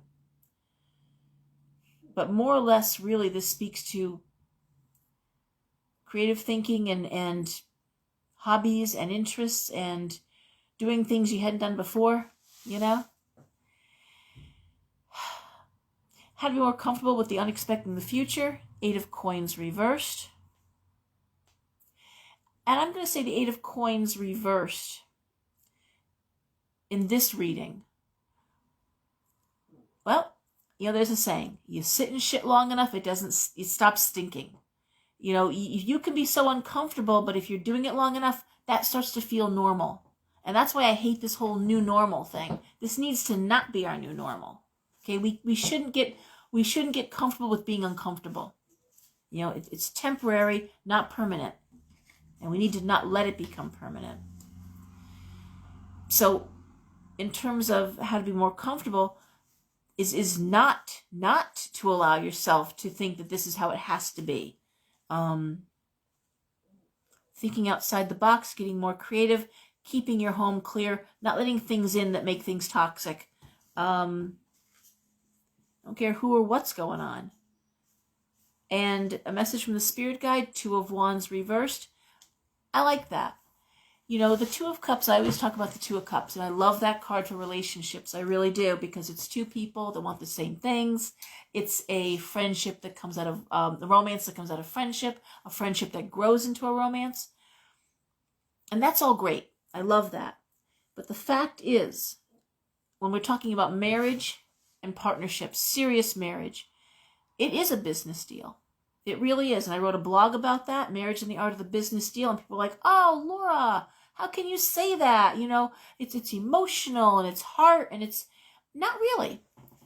But more or less, really, this speaks to creative thinking and hobbies and interests and doing things you hadn't done before, How to be more comfortable with the unexpected in the future. 8 of Coins reversed. And I'm going to say the 8 of Coins reversed in this reading. Well, there's a saying, you sit in shit long enough, it stops stinking. You can be so uncomfortable, but if you're doing it long enough, that starts to feel normal. And that's why I hate this whole new normal thing. This needs to not be our new normal. Okay, we shouldn't get comfortable with being uncomfortable. It's temporary, not permanent. And we need to not let it become permanent. So, in terms of how to be more comfortable, is not to allow yourself to think that this is how it has to be. Thinking outside the box, getting more creative, keeping your home clear, not letting things in that make things toxic. Don't care who or what's going on. And a message from the Spirit Guide, 2 of Wands reversed. I like that. The 2 of Cups, I always talk about the 2 of Cups, and I love that card for relationships. I really do, because it's 2 people that want the same things. It's a friendship that comes out of, the romance that comes out of friendship, a friendship that grows into a romance. And that's all great. I love that. But the fact is, when we're talking about marriage and partnership, serious marriage, it is a business deal. It really is. And I wrote a blog about that, Marriage and the Art of the Business Deal. And people were like, oh, Laura, how can you say that? It's emotional and it's heart and it's not really.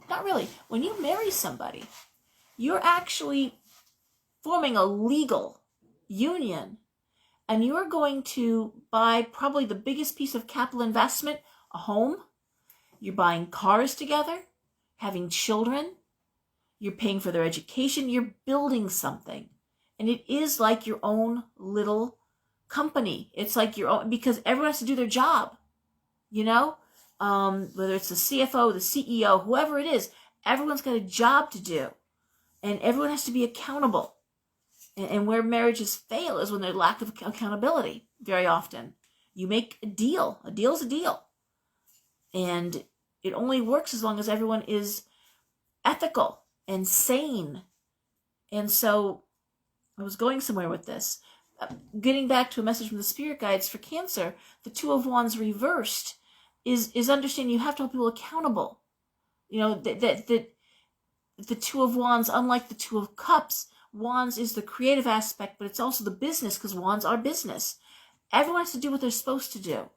Not really. When you marry somebody, you're actually forming a legal union, and you're going to buy probably the biggest piece of capital investment, a home. You're buying cars together, having children. You're paying for their education. You're building something. And it is like your own little company. It's like your own, because everyone has to do their job. Whether it's the CFO, the CEO, whoever it is, everyone's got a job to do. And everyone has to be accountable. And where marriages fail is when there's lack of accountability very often. You make a deal. A deal's a deal. And it only works as long as everyone is ethical and sane. And so I was going somewhere with this. Getting back to a message from the Spirit Guides for Cancer, the 2 of Wands reversed is understanding you have to hold people accountable. The 2 of Wands, unlike the 2 of Cups, Wands is the creative aspect, but it's also the business, because wands are business. Everyone has to do what they're supposed to do.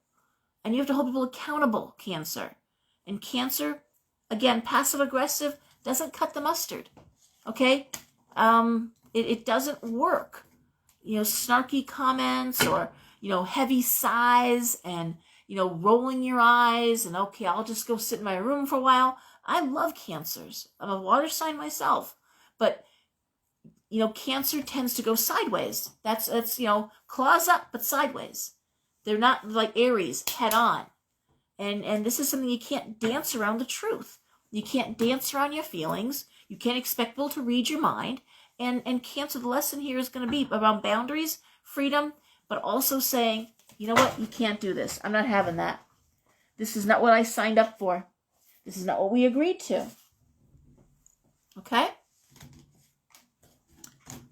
And you have to hold people accountable, Cancer. And Cancer, again, passive-aggressive doesn't cut the mustard. Okay? It doesn't work. Snarky comments or, heavy sighs and, rolling your eyes and, okay, I'll just go sit in my room for a while. I love Cancers. I'm a water sign myself. But, Cancer tends to go sideways. That's claws up, but sideways. They're not like Aries, head on. And this is something you can't dance around the truth. You can't dance around your feelings. You can't expect people to read your mind. And Cancer, the lesson here is going to be around boundaries, freedom, but also saying, you know what, you can't do this. I'm not having that. This is not what I signed up for. This is not what we agreed to. Okay?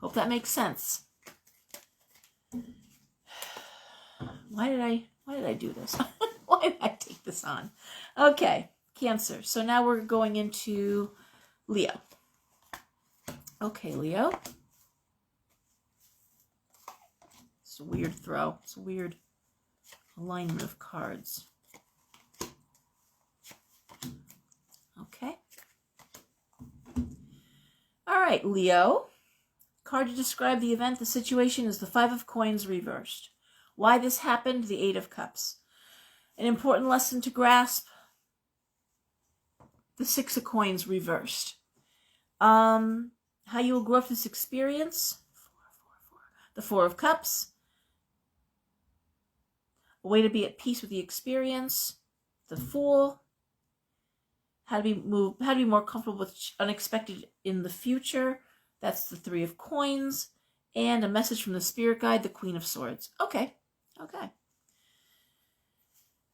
Hope that makes sense. Why did I do this? Why did I take this on? Okay, Cancer. So now we're going into Leo. Okay, Leo. It's a weird throw. It's a weird alignment of cards. Okay. All right, Leo. Card to describe the event, the situation is the Five of Coins reversed. Why this happened, the Eight of Cups. An important lesson to grasp, the Six of Coins reversed. How you will grow up this experience, the Four of Cups. A way to be at peace with the experience, the Fool. How to be more comfortable with unexpected in the future. That's the Three of Coins. And a message from the Spirit Guide, the Queen of Swords. Okay.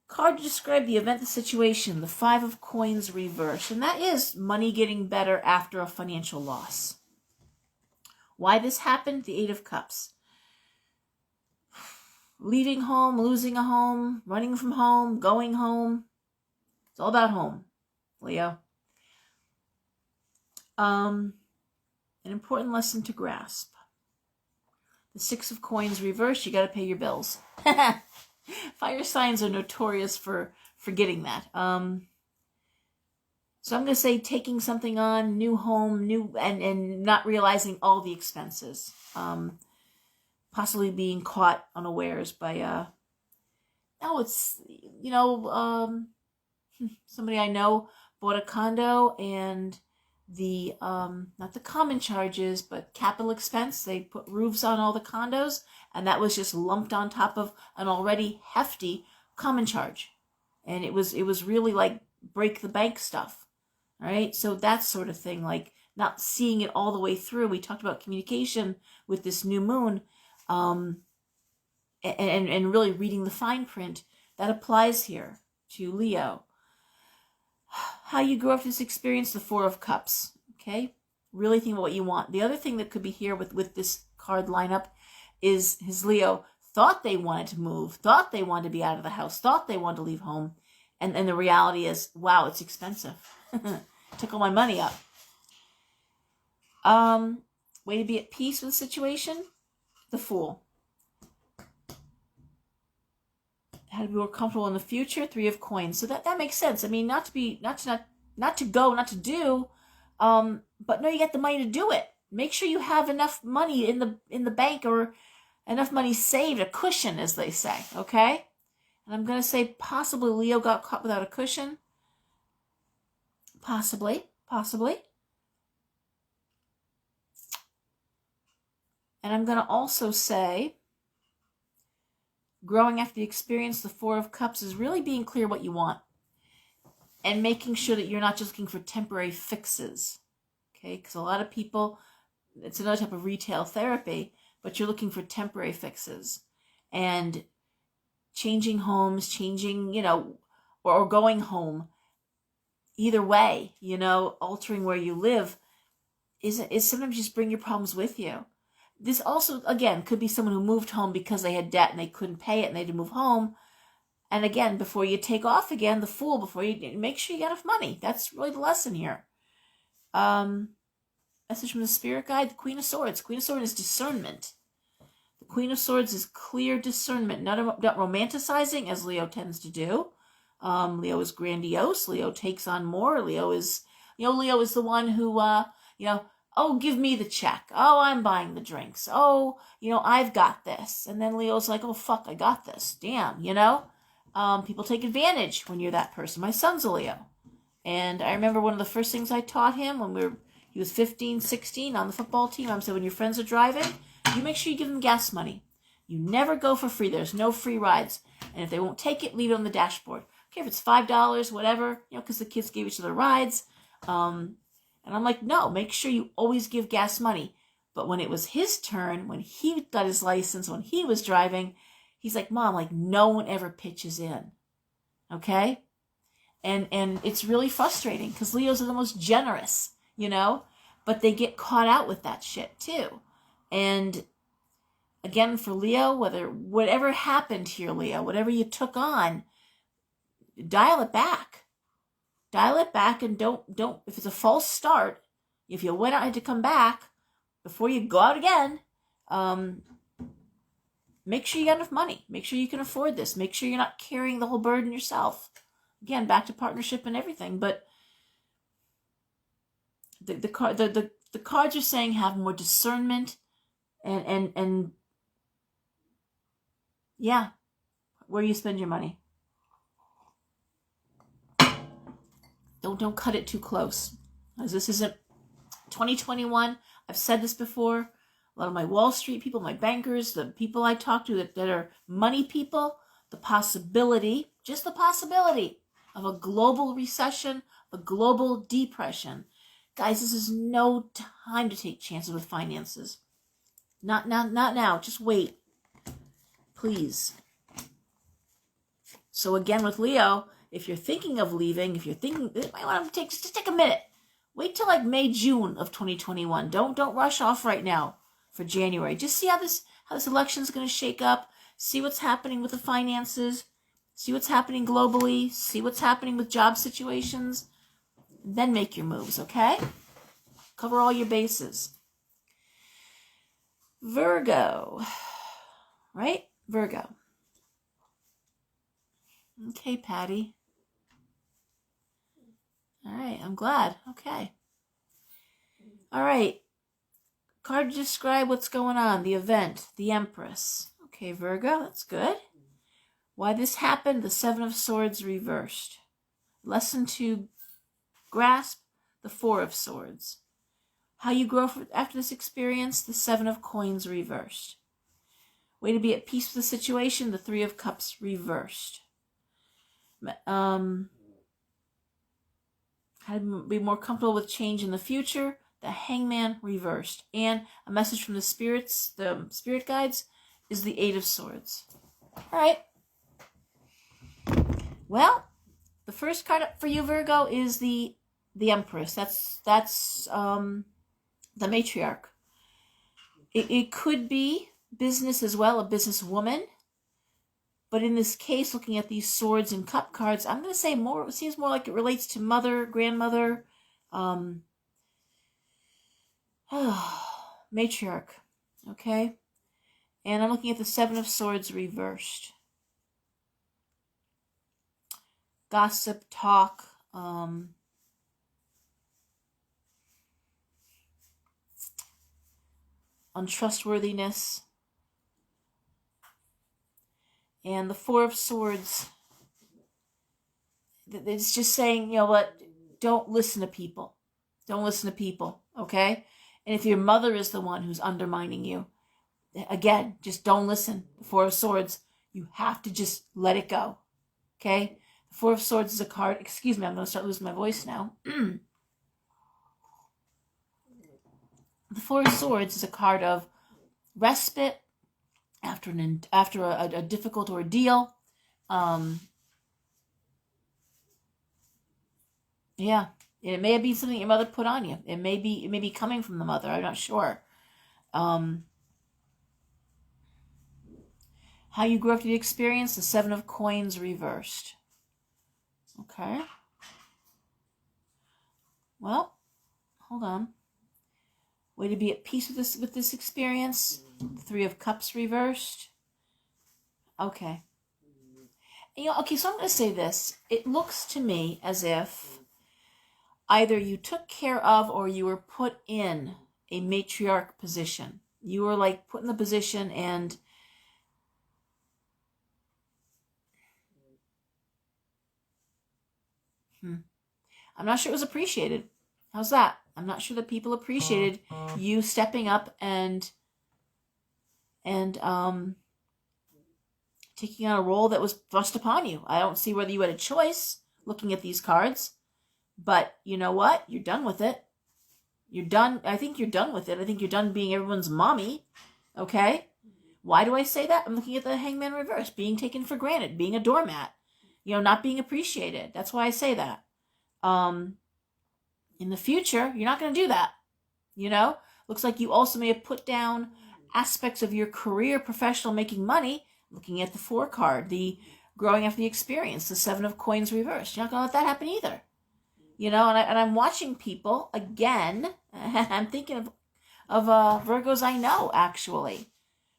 Card to describe the event, the situation, the Five of Coins reversed. And that is money getting better after a financial loss. Why this happened, the Eight of Cups. Leaving home, losing a home, running from home, going home. It's all about home, Leo. An important lesson to grasp. The Six of Coins reversed, you got to pay your bills. Fire signs are notorious for forgetting that. So I'm going to say taking something on, new home, and not realizing all the expenses. Possibly being caught unawares by, somebody I know bought a condo and the, not the common charges, but capital expense. They put roofs on all the condos, and that was just lumped on top of an already hefty common charge. And it was really like break the bank stuff, right? So that sort of thing, like not seeing it all the way through. We talked about communication with this new moon, and really reading the fine print. That applies here to Leo. How you grow up this experience, the Four of Cups, okay? Really think about what you want. The other thing that could be here with this card lineup is his Leo thought they wanted to move, thought they wanted to be out of the house, thought they wanted to leave home, and the reality is, wow, it's expensive. Took all my money up. Way to be at peace with the situation, the Fool. How to be more comfortable in the future, Three of Coins. So that makes sense. I mean, not to do, but no, you get the money to do it. Make sure you have enough money in the bank, or enough money saved, a cushion, as they say. Okay, and I'm gonna say possibly Leo got caught without a cushion. Possibly. And I'm gonna also say, growing after the experience, the Four of Cups, is really being clear what you want and making sure that you're not just looking for temporary fixes, okay? Because a lot of people, it's another type of retail therapy, but you're looking for temporary fixes. And changing homes, or going home, either way, altering where you live, is sometimes just bring your problems with you. This also, again, could be someone who moved home because they had debt and they couldn't pay it and they had to move home. And again, before you take off again, the Fool, before you make sure you get enough money. That's really the lesson here. And Message from the spirit guide, the Queen of Swords. Queen of Swords is discernment. The Queen of Swords is clear discernment, not romanticizing as Leo tends to do. Leo is grandiose. Leo takes on more. Leo is the one who, oh, give me the check. Oh, I'm buying the drinks. Oh, I've got this. And then Leo's like, oh, fuck, I got this. Damn, people take advantage when you're that person. My son's a Leo. And I remember one of the first things I taught him when he was 15, 16 on the football team. I said, when your friends are driving, you make sure you give them gas money. You never go for free. There's no free rides. And if they won't take it, leave it on the dashboard. Okay, if it's $5, whatever, because the kids gave each other rides. And I'm like, no, make sure you always give gas money. But when it was his turn, when he got his license, when he was driving, he's like, Mom, like no one ever pitches in. Okay? And it's really frustrating because Leos are the most generous, but they get caught out with that shit too. And again, for Leo, whatever happened here, Leo, whatever you took on, dial it back. Dial it back and don't, if it's a false start, if you went out and had to come back before you go out again, make sure you got enough money. Make sure you can afford this. Make sure you're not carrying the whole burden yourself. Again, back to partnership and everything, but the cards are saying have more discernment and yeah, where you spend your money. Don't cut it too close. As this isn't 2021. I've said this before. A lot of my Wall Street people, my bankers, the people I talk to that are money people, just the possibility of a global recession, a global depression. Guys, this is no time to take chances with finances. Not now. Just wait. Please. So again, with Leo, if you're thinking of leaving, it might want to just take a minute. Wait till like May, June of 2021. Don't rush off right now for January. Just see how this election is going to shake up. See what's happening with the finances. See what's happening globally. See what's happening with job situations. Then make your moves, okay? Cover all your bases. Virgo. Right? Virgo. Okay, Patty. All right, I'm glad. Okay. All right. Card to describe what's going on. The event. The Empress. Okay, Virgo, that's good. Why this happened, the Seven of Swords reversed. Lesson to grasp, the Four of Swords. How you grow after this experience, the Seven of Coins reversed. Way to be at peace with the situation, the Three of Cups reversed. How to be more comfortable with change in the future, the Hangman reversed. And a message from the spirits, the spirit guides, is the Eight of Swords. All right. Well, the first card up for you, Virgo, is the Empress. That's the matriarch. It could be business as well, a businesswoman. But in this case, looking at these swords and cup cards, I'm going to say more. It seems more like it relates to mother, grandmother, matriarch. Okay, and I'm looking at the Seven of Swords reversed. Gossip, talk, untrustworthiness. And the Four of Swords, it's just saying, you know what, don't listen to people. Don't listen to people, okay? And if your mother is the one who's undermining you, again, just don't listen. The Four of Swords, you have to just let it go, okay? The Four of Swords is a card, excuse me, I'm going to start losing my voice now. The Four of Swords is a card of respite, after a difficult ordeal. Yeah, it may be something your mother put on you. It may be coming from the mother. I'm not sure. How you grew up to the experience, the Seven of Coins reversed. Okay. Well, hold on. Way to be at peace with this experience. Three of Cups reversed. Okay. Okay, so I'm going to say this. It looks to me as if either you took care of or you were put in a matriarch position. You were like put in the position and I'm not sure it was appreciated. How's that? I'm not sure that people appreciated you stepping up and taking on a role that was thrust upon you. I don't see whether you had a choice looking at these cards, but you know what? You're done with it. You're done. I think you're done with it. I think you're done being everyone's mommy. Okay? Why do I say that? I'm looking at the Hangman reverse, being taken for granted, being a doormat, not being appreciated. That's why I say that. In the future, you're not going to do that. Looks like you also may have put down aspects of your career, professional, making money, looking at the 4 card, the growing after the experience, the 7 of Coins reversed. You're not going to let that happen either. And I'm watching people, again, I'm thinking of Virgos I know, actually,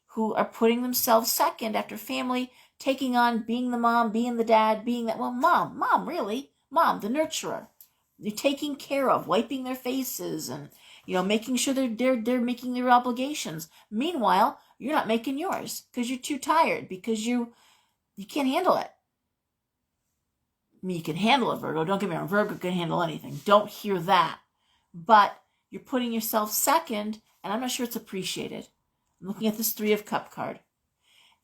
who are putting themselves second after family, taking on being the mom, being the dad, being that, well, mom, really? Mom, the nurturer. They're taking care of, wiping their faces and, making sure they're making their obligations. Meanwhile, you're not making yours because you're too tired, because you can't handle it. I mean, you can handle it, Virgo. Don't get me wrong. Virgo can handle anything. Don't hear that. But you're putting yourself second, and I'm not sure it's appreciated. I'm looking at this 3 of Cup card.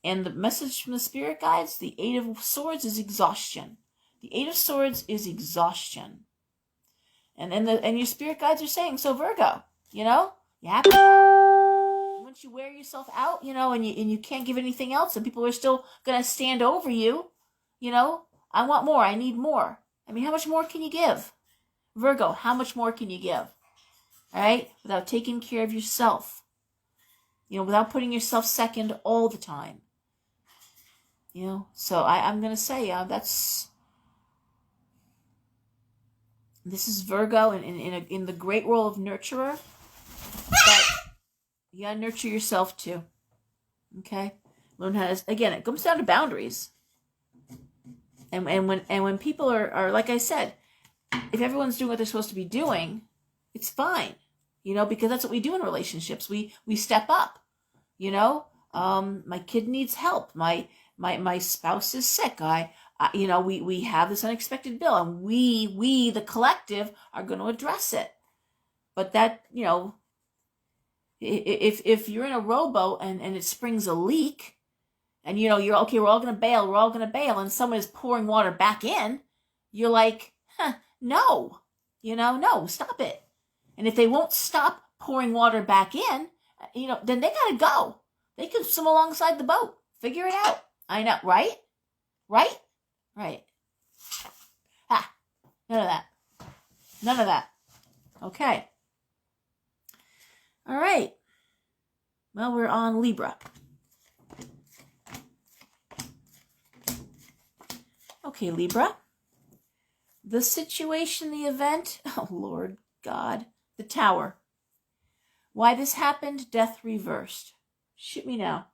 And the message from the spirit guides, the 8 of Swords is exhaustion. The 8 of Swords is exhaustion. And your spirit guides are saying, so Virgo, you happy? Once you wear yourself out, and you can't give anything else, and people are still going to stand over you, I want more. I need more. I mean, how much more can you give? Virgo, how much more can you give? All right? Without taking care of yourself. Without putting yourself second all the time. So I'm going to say this is Virgo in the great role of nurturer. But you got to nurture yourself too. Okay? Learn how to, again, it comes down to boundaries. And when people are, like I said, if everyone's doing what they're supposed to be doing, it's fine. Because that's what we do in relationships. We step up. My kid needs help. My spouse is sick. We have this unexpected bill, and we the collective are going to address it. But that, if you're in a rowboat and it springs a leak, and you're okay, we're all going to bail, and someone is pouring water back in, you're like, no, no, stop it. And if they won't stop pouring water back in, then they got to go. They can swim alongside the boat. Figure it out. I know, right? Right? Right. None of that. None of that. Okay. All right. Well, we're on Libra. Okay, Libra. The situation, the event, oh, Lord God, the Tower. Why this happened, death reversed. Shoot me now.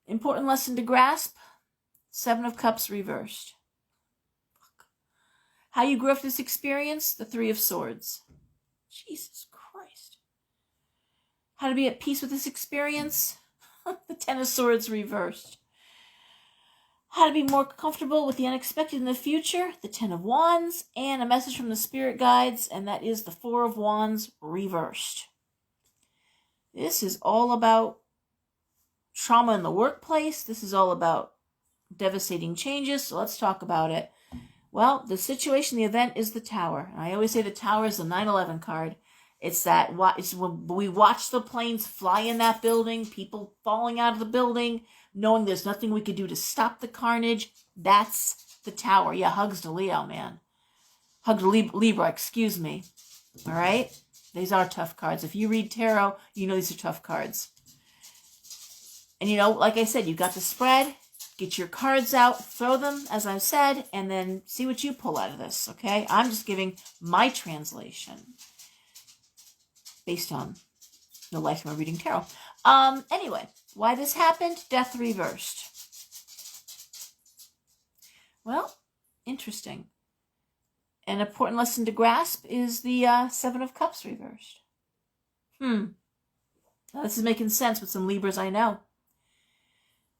Important lesson to grasp, 7 of Cups reversed. How you grew up this experience, the 3 of Swords. Jesus Christ. How to be at peace with this experience, the 10 of Swords reversed. How to be more comfortable with the unexpected in the future, the 10 of Wands, and a message from the spirit guides, and that is the 4 of Wands reversed. This is all about trauma in the workplace. This is all about devastating changes, so let's talk about it. Well, the situation, the event is the Tower. I always say the Tower is the 9/11 card. It's when we watch the planes fly in that building, people falling out of the building, knowing there's nothing we could do to stop the carnage. That's the Tower. Yeah, hugs to Leo, man. Hug to Libra, excuse me. All right? These are tough cards. If you read tarot, you know these are tough cards. And like I said, you got the spread. Get your cards out, throw them, as I've said, and then see what you pull out of this, okay? I'm just giving my translation based on the lifetime of reading tarot. Anyway, why this happened? Death reversed. Well, interesting. An important lesson to grasp is the Seven of Cups reversed. Now this is making sense with some Libras I know.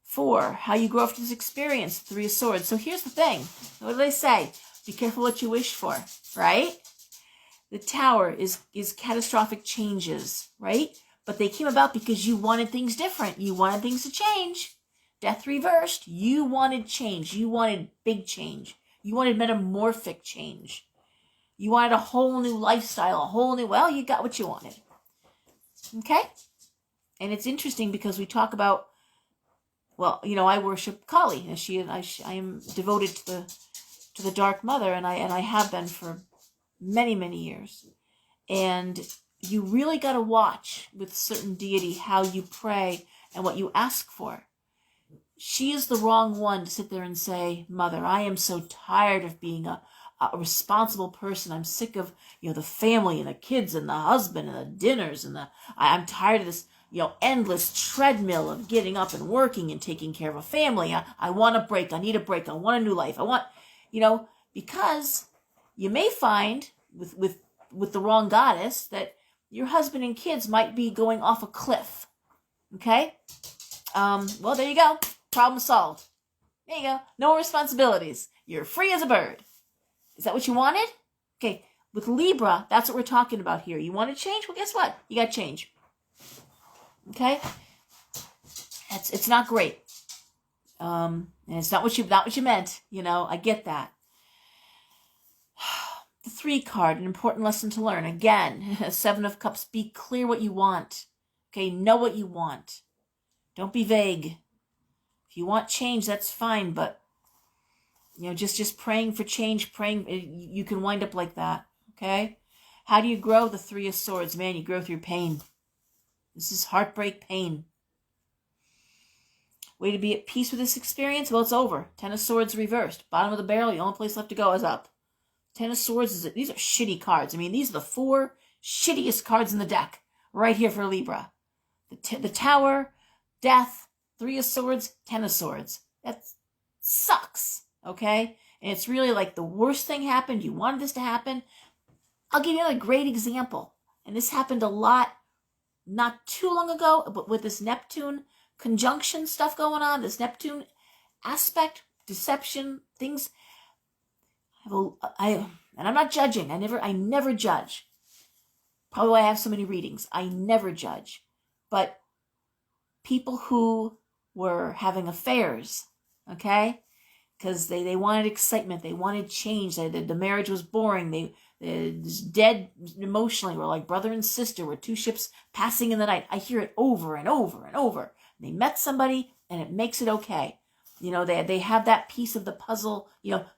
4, how you grow after this experience, 3 of Swords. So here's the thing. What do they say? Be careful what you wish for, right? The Tower is catastrophic changes, right? But they came about because you wanted things different. You wanted things to change. Death reversed. You wanted change. You wanted big change. You wanted metamorphic change. You wanted a whole new lifestyle, well, you got what you wanted. Okay? And it's interesting because we talk about, well, I worship Kali. I am devoted to the Dark Mother, and I have been for many, many years. And you really got to watch with certain deity how you pray and what you ask for. She is the wrong one to sit there and say, Mother, I am so tired of being a responsible person. I'm sick of, the family and the kids and the husband and the dinners and I'm tired of this, endless treadmill of getting up and working and taking care of a family. I want a break. I need a break. I want a new life. I want, because you may find with the wrong goddess that your husband and kids might be going off a cliff. Okay? Well, there you go. Problem solved. There you go. No responsibilities. You're free as a bird. Is that what you wanted? Okay. With Libra, that's what we're talking about here. You want to change? Well, guess what? You got change. Okay? It's not great. And it's not what you meant. I get that. The 3 card, an important lesson to learn. Again, 7 of Cups. Be clear what you want. Okay? Know what you want. Don't be vague. If you want change, that's fine, but just praying for change, you can wind up like that. Okay? How do you grow? The 3 of Swords. Man, you grow through pain. This is heartbreak pain. Way to be at peace with this experience? Well, it's over. 10 of Swords reversed. Bottom of the barrel, the only place left to go is up. 10 of Swords, these are shitty cards. These are the 4 shittiest cards in the deck. Right here for Libra. The Tower, Death, 3 of Swords, 10 of Swords. That sucks, okay? And it's really like the worst thing happened. You wanted this to happen. I'll give you another great example. And this happened a lot not too long ago, but with this Neptune conjunction stuff going on, this Neptune aspect, deception, things. And I'm not judging. I never judge. Probably why I have so many readings. I never judge. But people who were having affairs, okay? Because they wanted excitement. They wanted change. The marriage was boring. They just dead emotionally. Were like brother and sister. Were 2 ships passing in the night. I hear it over and over and over. They met somebody and it makes it okay. They have that piece of the puzzle,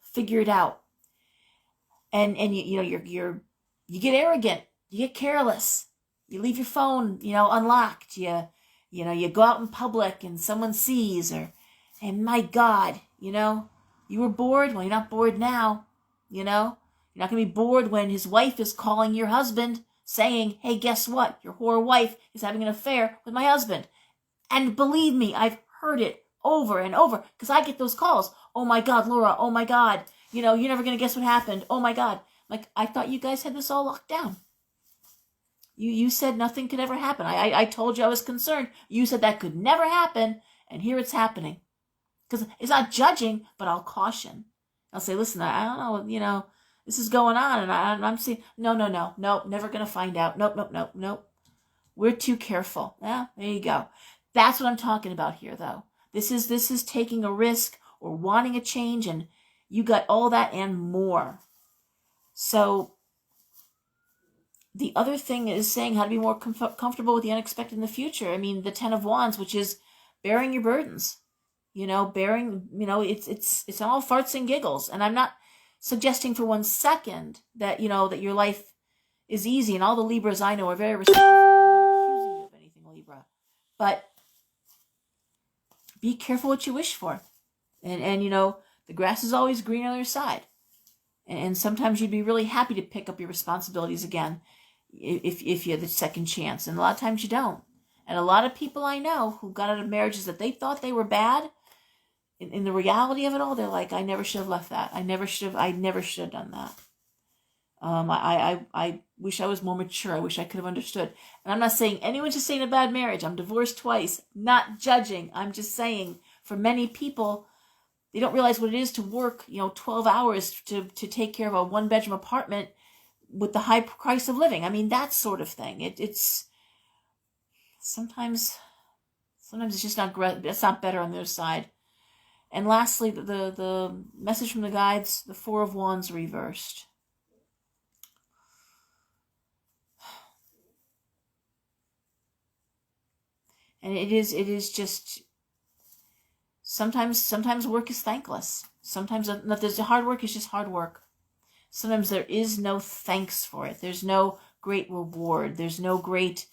figured out. And you get arrogant. You get careless. You leave your phone, unlocked. You go out in public and someone sees, and my God, you were bored. Well, you're not bored now. You're not going to be bored when his wife is calling your husband saying, hey, guess what? Your whore wife is having an affair with my husband. And believe me, I've heard it over and over because I get those calls. Oh my God, Laura. Oh my God. You're never going to guess what happened. Oh my God. Like, I thought you guys had this all locked down. You said nothing could ever happen. I told you I was concerned. You said that could never happen, and here it's happening. Because it's not judging, but I'll caution. I'll say, listen, I don't know, this is going on, and I'm saying, no, never going to find out. Nope. We're too careful. Yeah, there you go. That's what I'm talking about here, though. This is taking a risk or wanting a change, and you got all that and more. So the other thing is saying how to be more comfortable with the unexpected in the future. The 10 of Wands, which is bearing your burdens. Bearing, it's all farts and giggles. And I'm not suggesting for 1 second that, that your life is easy. And all the Libras I know are very responsible. I'm not accusing you of anything, Libra. But be careful what you wish for. And the grass is always green on the other side. And sometimes you'd be really happy to pick up your responsibilities again. if you have the second chance. And a lot of times you don't. And a lot of people I know who got out of marriages that they thought they were bad, in the reality of it all, they're like, I never should have left that. I never should have done that. I wish I was more mature. I wish I could have understood. And I'm not saying anyone should stay in a bad marriage. I'm divorced twice. Not judging. I'm just saying, for many people, they don't realize what it is to work, 12 hours to take care of a one-bedroom apartment with the high price of living. I mean, that sort of thing. It's sometimes it's just not great. It's not better on their side. And lastly, the message from the guides, the Four of Wands reversed. And it is just, sometimes work is thankless. Sometimes there's hard work is just hard work. Sometimes there is no thanks for it. There's no great reward. There's no great,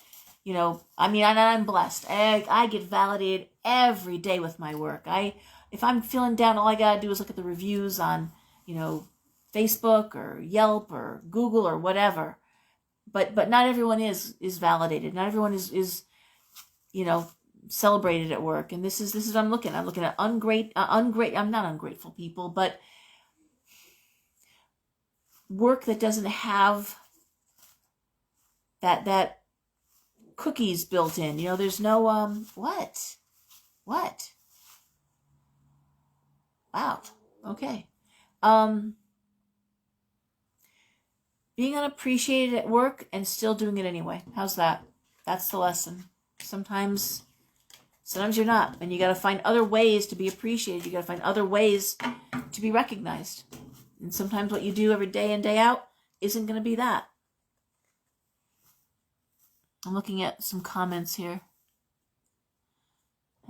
I'm blessed. I get validated every day with my work. If I'm feeling down, all I gotta do is look at the reviews on, Facebook or Yelp or Google or whatever. But not everyone is validated. Not everyone is celebrated at work. And this is what I'm looking at. I'm looking at I'm not ungrateful people, but work that doesn't have that cookies built in. There's no what? Wow. Okay. Being unappreciated at work and still doing it anyway. How's that? That's the lesson. Sometimes you're not, and you got to find other ways to be appreciated. You got to find other ways to be recognized. And sometimes what you do every day in, day out isn't going to be that. I'm looking at some comments here.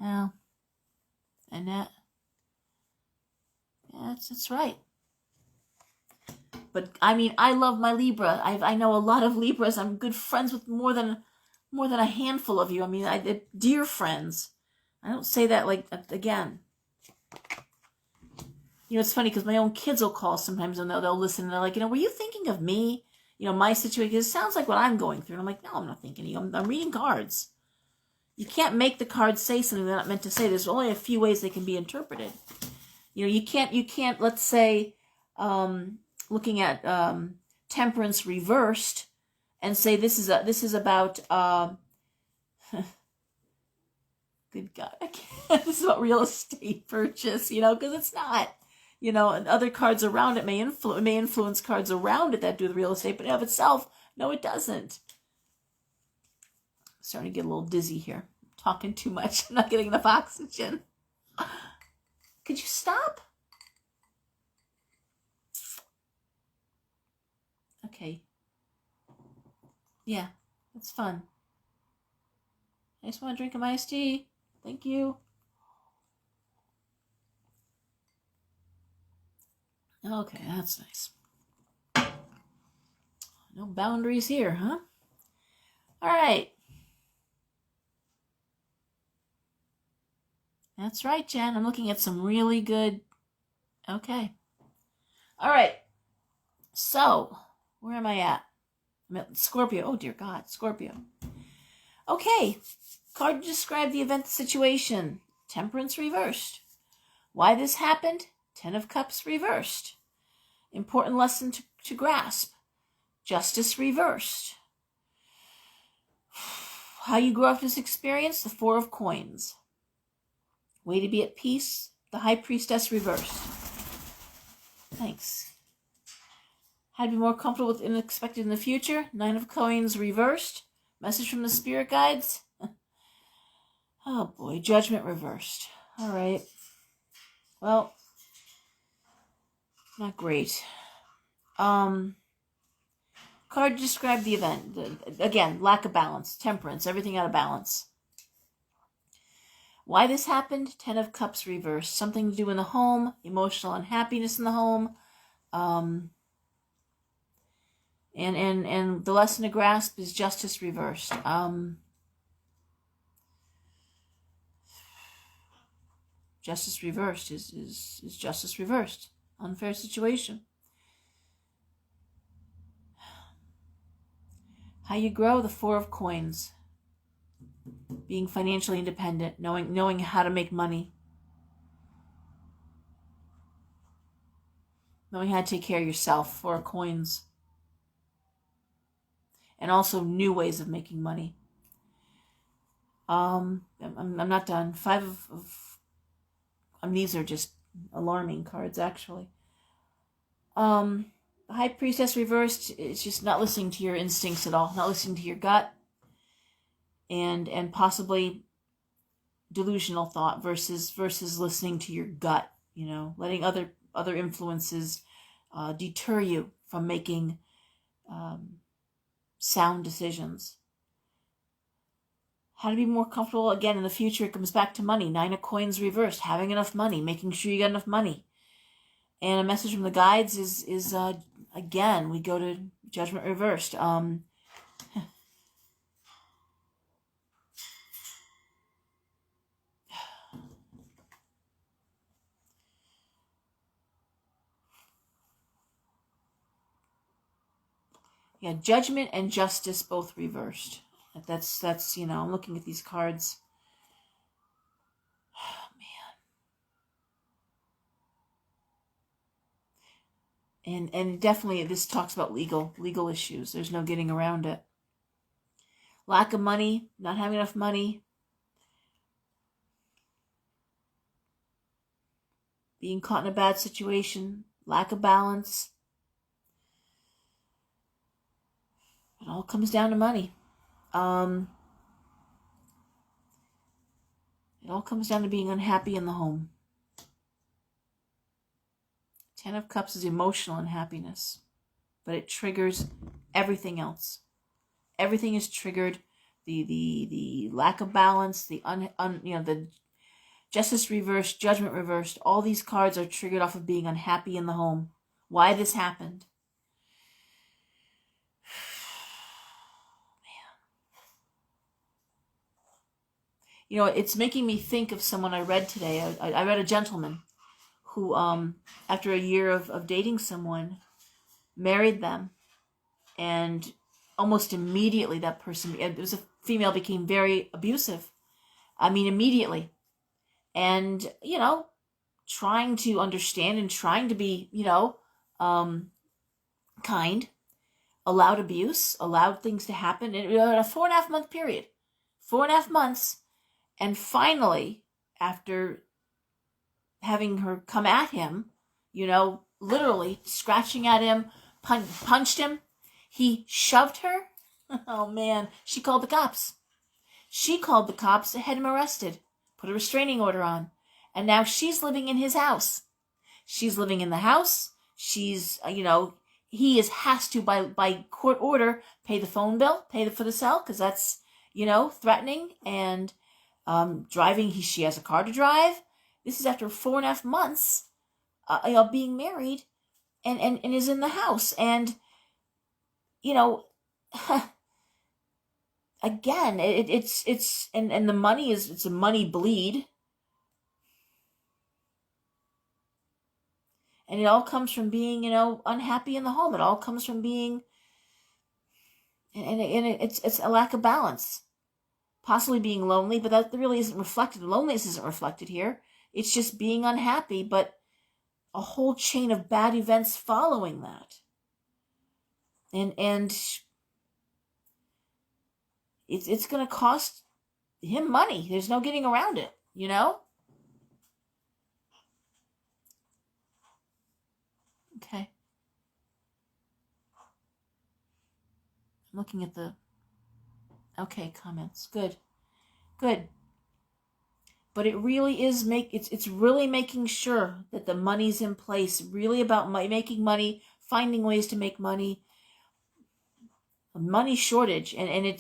Oh, Annette. Yeah, that's right. But I love my Libra. I know a lot of Libras. I'm good friends with more than a handful of you. They're dear friends. I don't say that again. It's funny because my own kids will call sometimes and they'll listen and they're like, were you thinking of me? My situation. It sounds like what I'm going through. And I'm like, no, I'm not thinking of you. I'm reading cards. You can't make the cards say something they're not meant to say. There's only a few ways they can be interpreted. You can't, let's say, looking at temperance reversed and say this is about good God, this is about real estate purchase, because it's not, and other cards around it may influence cards around it that do the real estate, but of itself, no, it doesn't. I'm starting to get a little dizzy here. I'm talking too much. I'm not getting enough oxygen. Could you stop? Okay. Yeah, that's fun. I just want to drink my iced tea. Thank you. Okay, that's nice. No boundaries here, huh? All right. That's right, Jen. I'm looking at some really good... Okay. All right. So, where am I at? I'm at Scorpio. Oh, dear God. Scorpio. Okay. Card to describe the event, the situation. Temperance reversed. Why this happened? 10 of Cups reversed. Important lesson to grasp. Justice reversed. How you grow up this experience? The 4 of Coins. Way to be at peace. The High Priestess reversed. Thanks. How to be more comfortable with unexpected in the future? 9 of Coins reversed. Message from the spirit guides. Oh boy, Judgment reversed. All right. Well, not great. Card to describe the event. Again, lack of balance, temperance, everything out of balance. Why this happened? 10 of Cups reversed. Something to do in the home, emotional unhappiness in the home. And the lesson to grasp is justice reversed. Justice reversed is justice reversed. Unfair situation. How you grow, the Four of Coins. Being financially independent, knowing how to make money. Knowing how to take care of yourself, Four of Coins. And also new ways of making money. I'm not done. Five of these are just alarming cards, actually. The High Priestess reversed is just not listening to your instincts at all, not listening to your gut, and possibly delusional thought versus listening to your gut. Letting other influences deter you from making sound decisions. How to be more comfortable, again, in the future. It comes back to money. Nine of Coins reversed. Having enough money. Making sure you got enough money. And a message from the guides is again, we go to Judgment reversed. Yeah, Judgment and Justice both reversed. That's I'm looking at these cards. Oh, man. And definitely this talks about legal issues. There's no getting around it. Lack of money, not having enough money. Being caught in a bad situation, lack of balance. It all comes down to money. It all comes down to being unhappy in the home. Ten of Cups is emotional unhappiness, but it triggers everything else. Everything is triggered. The lack of balance, the Justice reversed, Judgment reversed. All these cards are triggered off of being unhappy in the home. Why this happened. Man. It's making me think of someone I read today. I read a gentleman who, after a year of dating someone, married them. And almost immediately that person, it was a female, became very abusive. I mean, immediately. And, trying to understand and trying to be, kind, allowed abuse, allowed things to happen in a 4.5 month period. 4.5 months. And finally, after having her come at him, literally scratching at him, punched him, he shoved her. Oh, man. She called the cops. Had him arrested, put a restraining order on. And now she's living in his house. She's living in the house. She's, he has to, by court order, pay the phone bill, for the cell, because that's, threatening and driving. She has a car to drive. This is after 4.5 months, being married and is in the house. And, again, it's and the money it's a money bleed. And it all comes from being, unhappy in the home. It all comes from being, and it's a lack of balance. Possibly being lonely, but that really isn't reflected. Loneliness isn't reflected here. It's just being unhappy, but a whole chain of bad events following that. And it's going to cost him money. There's no getting around it, Okay. I'm looking at the... Okay, comments. Good. But it really is it's really making sure that the money's in place. Really about making money, finding ways to make money. A money shortage, and I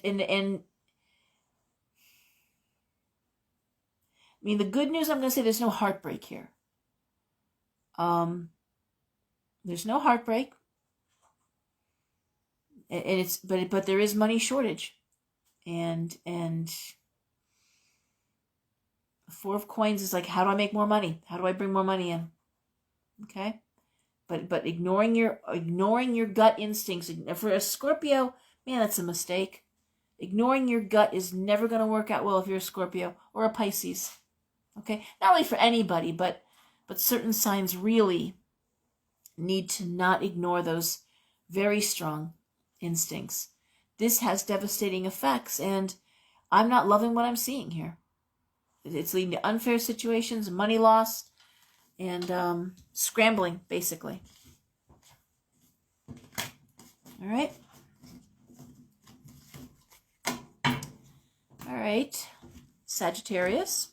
mean, the good news, I'm going to say, there's no heartbreak here. There's no heartbreak, and it's but there is money shortage, and Four of Coins is like, how do I make more money? How do I bring more money in? Okay, but ignoring your gut instincts for a Scorpio, Man, that's a mistake. Ignoring your gut is never going to work out well if you're a Scorpio or a Pisces. Okay? Not only for anybody, but certain signs really need to not ignore those very strong instincts. This has devastating effects, and I'm not loving what I'm seeing here. It's leading to unfair situations, money loss, and scrambling, basically. All right? All right, Sagittarius.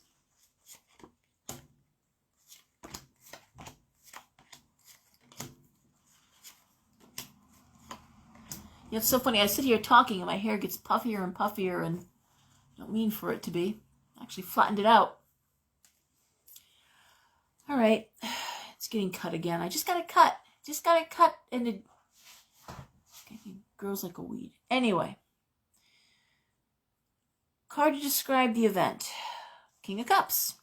You know, it's so funny. I sit here talking and my hair gets puffier and puffier, and I don't mean for it to be. I actually flattened it out. All right, it's getting cut again. I just got to cut. And it grows like a weed. Anyway. Card to describe the event. King of Cups.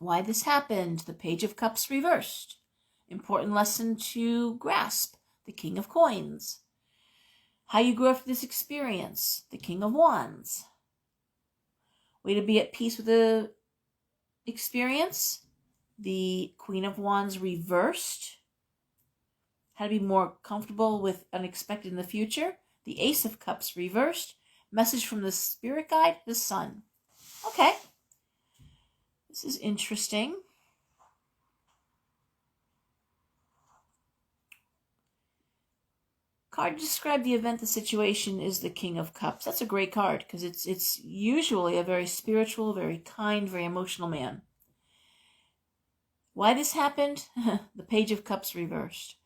Why this happened. The Page of Cups reversed. Important lesson to grasp. The King of Coins. How you grew after this experience. The King of Wands. Way to be at peace with the experience. The Queen of Wands reversed. How to be more comfortable with unexpected in the future. The Ace of Cups reversed. Message from the spirit guide, the sun. Okay. This is interesting. Card to describe the event, the situation is the King of Cups. That's a great card because it's usually a very spiritual, very kind, very emotional man. Why this happened? The Page of Cups reversed.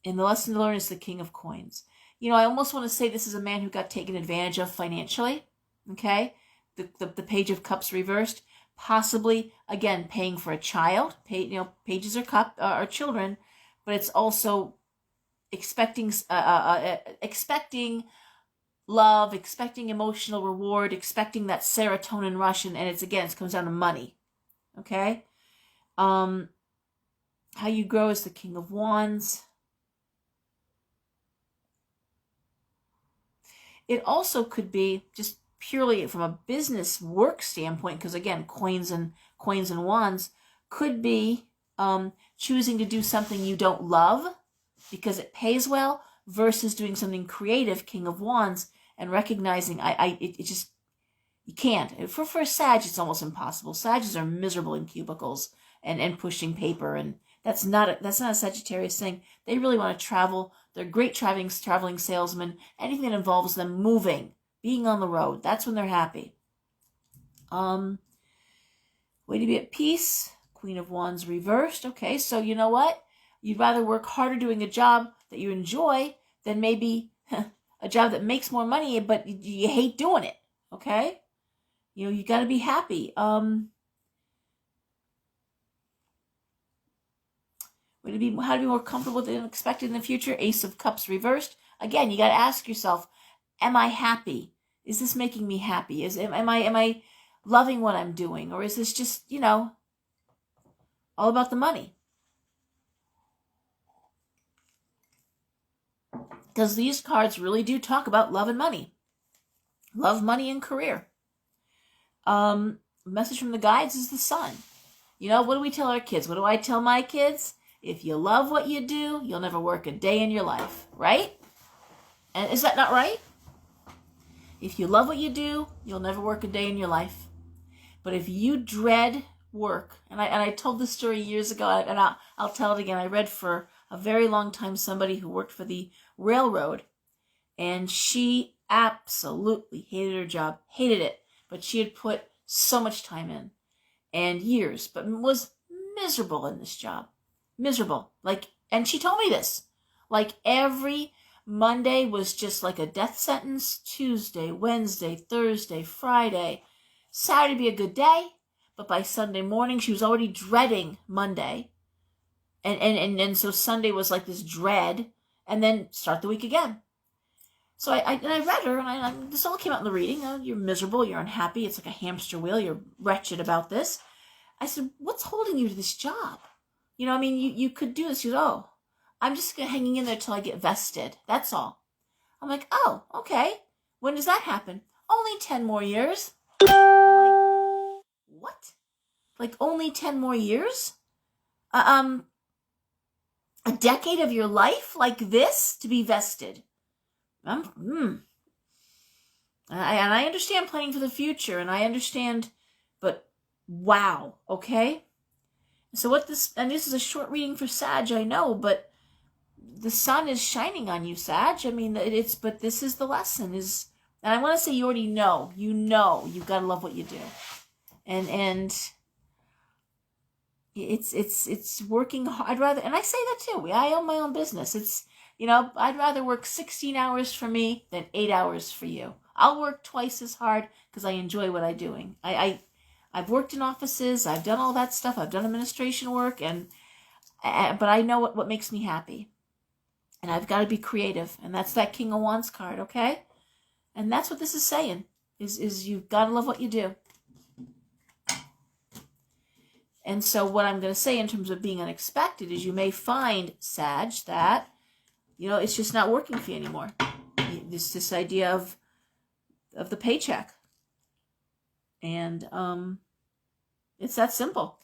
And the lesson to learn is the King of Coins. You know, I almost want to say this is a man who got taken advantage of financially, okay? The Page of Cups reversed, possibly, again, paying for a child. Pages are children, but it's also expecting love, expecting emotional reward, expecting that serotonin rush, and it comes down to money, okay? How you grow is the King of Wands. It also could be just purely from a business work standpoint, because again, coins and wands could be choosing to do something you don't love because it pays well versus doing something creative, King of Wands, and recognizing you can't. For a Sag, it's almost impossible. Sages are miserable in cubicles and pushing paper, and that's not a Sagittarius thing. They really want to travel. They're great traveling salesmen. Anything that involves them moving, being on the road, that's when they're happy. Way to be at peace. Queen of Wands reversed. Okay, so you know what? You'd rather work harder doing a job that you enjoy than maybe a job that makes more money, but you hate doing it. Okay? You know, you got to be happy. How to be more comfortable with the unexpected in the future. Ace of Cups reversed. Again, you got to ask yourself, am I happy? Is this making me happy? Am I loving what I'm doing? Or is this just, all about the money? Because these cards really do talk about love and money. Love, money, and career. Message from the guides is the sun. What do we tell our kids? What do I tell my kids? If you love what you do, you'll never work a day in your life, right? And is that not right? If you love what you do, you'll never work a day in your life. But if you dread work, and I told this story years ago, and I'll tell it again. I read for a very long time somebody who worked for the railroad, and she absolutely hated her job, hated it, but she had put so much time in and years, but was miserable in this job. Miserable. And she told me this. Every Monday was just like a death sentence. Tuesday, Wednesday, Thursday, Friday. Saturday would be a good day. But by Sunday morning, she was already dreading Monday. And so Sunday was like this dread. And then start the week again. So I read her, and this all came out in the reading. You're miserable. You're unhappy. It's like a hamster wheel. You're wretched about this. I said, what's holding you to this job? You could do this. She goes, I'm just hanging in there till I get vested. That's all. I'm like, oh, okay. When does that happen? Only 10 more years. I'm like, what? Like only 10 more years? A decade of your life like this to be vested? And I understand planning for the future, and I understand, but wow, okay? So this is a short reading for Sag, I know, but the sun is shining on you, Sag. I mean, but this is the lesson, and I want to say you already know, you've got to love what you do. And it's working hard. And I say that too. I own my own business. I'd rather work 16 hours for me than 8 hours for you. I'll work twice as hard because I enjoy what I'm doing. I've worked in offices. I've done all that stuff. I've done administration work, but I know what makes me happy. And I've got to be creative. And that's that King of Wands card, okay? And that's what this is saying, is you've got to love what you do. And so what I'm going to say in terms of being unexpected is you may find, Sag, that, it's just not working for you anymore. This idea of the paycheck. And it's that simple.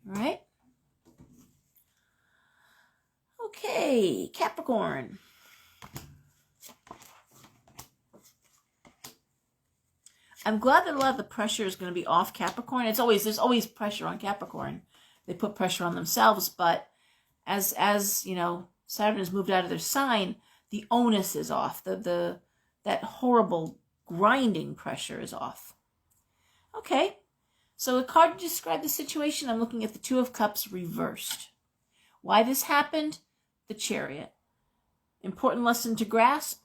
All right? Okay, Capricorn. I'm glad that a lot of the pressure is going to be off Capricorn. There's always pressure on Capricorn. They put pressure on themselves, but as Saturn has moved out of their sign, the onus is off. That horrible grinding pressure is off. Okay, so a card to describe the situation, I'm looking at the Two of Cups reversed. Why this happened? The Chariot. Important lesson to grasp,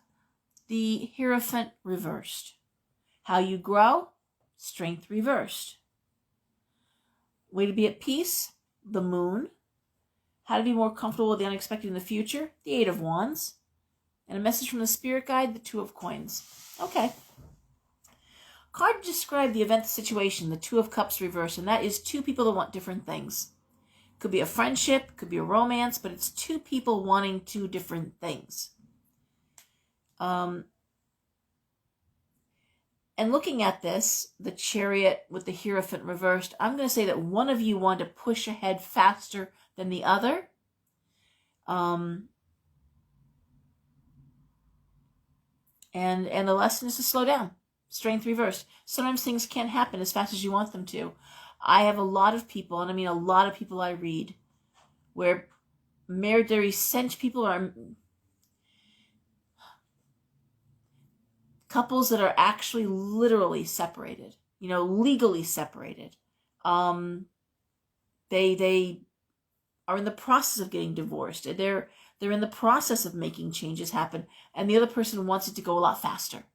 the Hierophant reversed. How you grow, Strength reversed. Way to be at peace, the Moon. How to be more comfortable with the unexpected in the future, the Eight of Wands. And a message from the Spirit Guide, the Two of Coins. Okay. Card to describe the event, the situation, the Two of Cups reversed, and that is two people that want different things. Could be a friendship, could be a romance, but it's two people wanting two different things. And looking at this, the Chariot with the Hierophant reversed, I'm going to say that one of you want to push ahead faster than the other. And the lesson is to slow down. Strength reversed. Sometimes things can't happen as fast as you want them to. I have a lot of people, and I mean a lot of people I read, where they're essential people are couples that are actually literally separated, legally separated. They are in the process of getting divorced. They're in the process of making changes happen, and the other person wants it to go a lot faster.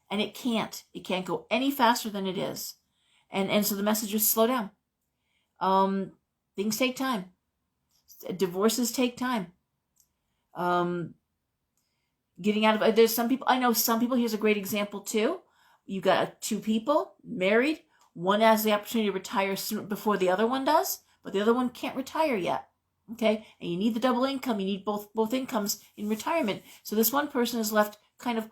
And it can't. It can't go any faster than it is. And so the message is slow down. Things take time. Divorces take time. Getting out of, there's some people, I know some people, here's a great example too. You got two people married. One has the opportunity to retire before the other one does, but the other one can't retire yet. Okay. And you need the double income. You need both incomes in retirement. So this one person is left kind of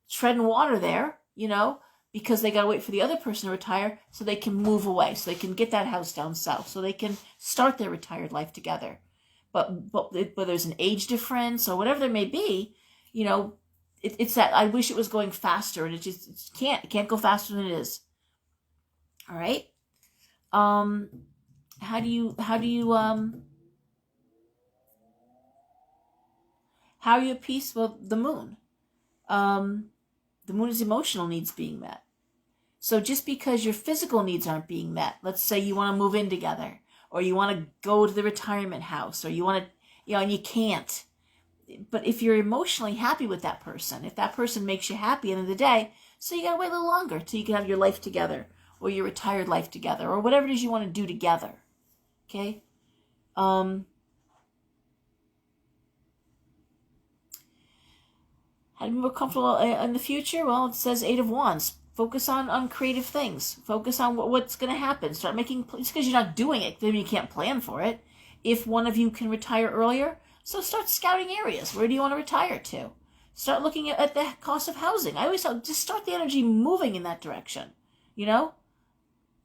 treading water there, because they got to wait for the other person to retire so they can move away, so they can get that house down south, so they can start their retired life together. But whether there's an age difference or whatever there may be, it's that I wish it was going faster, and it can't go faster than it is. All right. How do you how are you at peace? Well, the Moon. The Moon is emotional needs being met. So just because your physical needs aren't being met, let's say you want to move in together, or you want to go to the retirement house, or you want to, and you can't. But if you're emotionally happy with that person, if that person makes you happy at the end of the day, so you got to wait a little longer till you can have your life together, or your retired life together, or whatever it is you want to do together. Okay? How to be more comfortable in the future? Well, it says Eight of Wands. Focus on creative things. Focus on what's going to happen. Start making, just because you're not doing it, then you can't plan for it. if one of you can retire earlier. So start scouting areas. Where do you want to retire to? Start looking at the cost of housing. I always tell, just start the energy moving in that direction. You know?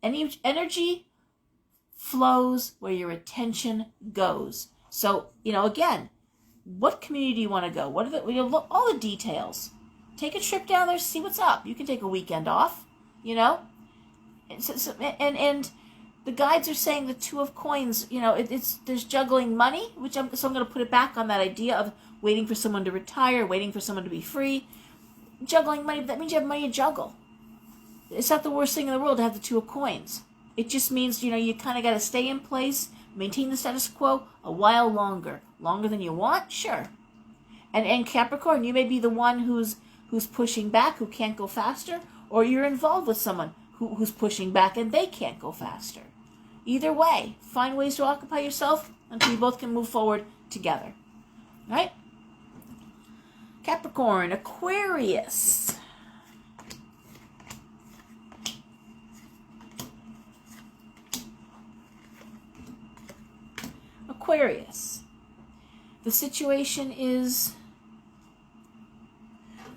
Any energy flows where your attention goes. So, again, what community do you want to go? What are all the details. Take a trip down there, see what's up. You can take a weekend off, And the guides are saying the Two of Coins, there's juggling money, so I'm going to put it back on that idea of waiting for someone to retire, waiting for someone to be free. Juggling money, but that means you have money to juggle. It's not the worst thing in the world to have the Two of Coins. It just means, you kind of got to stay in place, maintain the status quo a while longer. Longer than you want? Sure. And Capricorn, you may be the one who's pushing back, who can't go faster, or you're involved with someone who's pushing back and they can't go faster. Either way, find ways to occupy yourself until you both can move forward together. All right? Capricorn, Aquarius. Aquarius. The situation is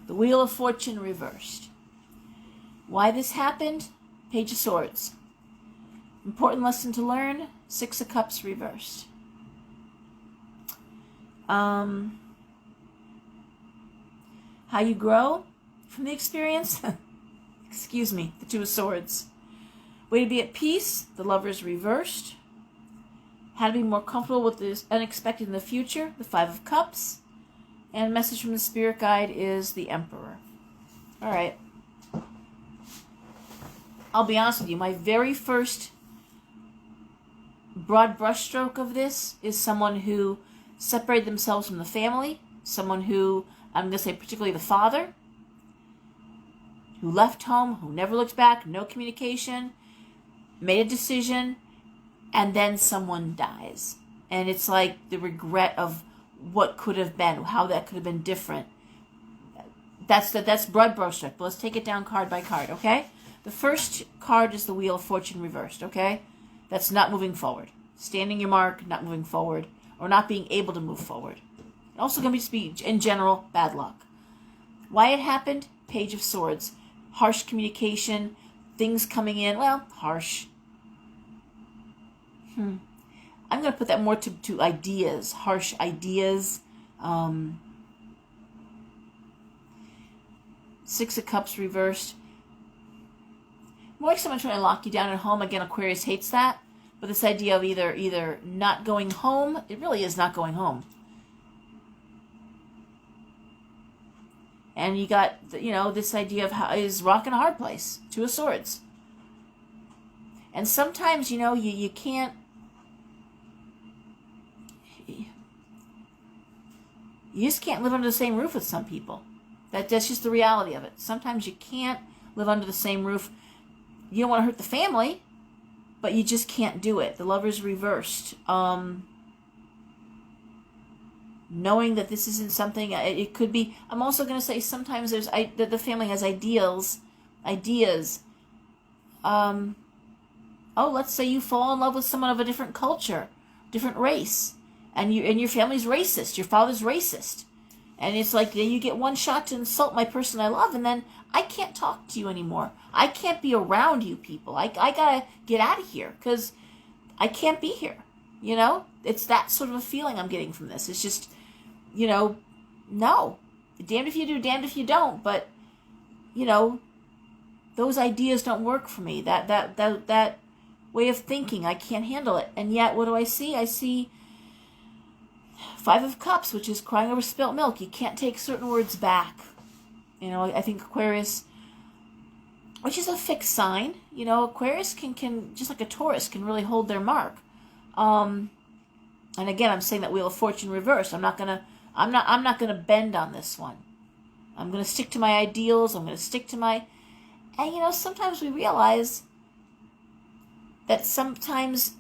the Wheel of Fortune reversed. Why this happened? Page of Swords. Important lesson to learn, Six of Cups reversed. How you grow from the experience? Excuse me, the Two of Swords. Way to be at peace, the Lovers reversed. How to be more comfortable with the unexpected in the future, the Five of Cups. And message from the Spirit Guide is the Emperor. All right. I'll be honest with you. My very first broad brushstroke of this is someone who separated themselves from the family. Someone who, I'm going to say particularly the father, who left home, who never looked back, no communication, made a decision, and then someone dies. And it's like the regret of what could have been, how that could have been different. That's broad brushstroke, but let's take it down card by card, okay? The first card is the Wheel of Fortune reversed, okay? That's not moving forward. Standing your mark, not moving forward, or not being able to move forward. Also going to be, in general, bad luck. Why it happened? Page of Swords. Harsh communication, things coming in, harsh. I'm going to put that more to ideas, harsh ideas. Six of Cups reversed. More like someone trying to lock you down at home. Again, Aquarius hates that. But this idea of either not going home, it really is not going home. And you got, this idea of how is rock in a hard place. Two of Swords. And sometimes, you can't, you just can't live under the same roof with some people. That's just the reality of it. Sometimes you can't live under the same roof. You don't want to hurt the family, but you just can't do it. The Lovers reversed. Knowing that this isn't something, it could be. I'm also going to say sometimes that the family has ideas. Let's say you fall in love with someone of a different culture, different race, and your family's racist. Your father's racist, and it's like then you get one shot to insult my person I love, and then I can't talk to you anymore. I can't be around you people. I gotta get out of here because I can't be here. It's that sort of a feeling I'm getting from this. It's just, no. Damned if you do, damned if you don't. But, those ideas don't work for me. That way of thinking, I can't handle it. And yet, what do I see? I see Five of Cups, which is crying over spilt milk. You can't take certain words back. I think Aquarius, which is a fixed sign, Aquarius can just like a Taurus, can really hold their mark. And again, I'm saying that Wheel of Fortune reversed. I'm not gonna bend on this one. I'm gonna stick to my ideals. I'm gonna stick to my, and sometimes we realize that sometimes,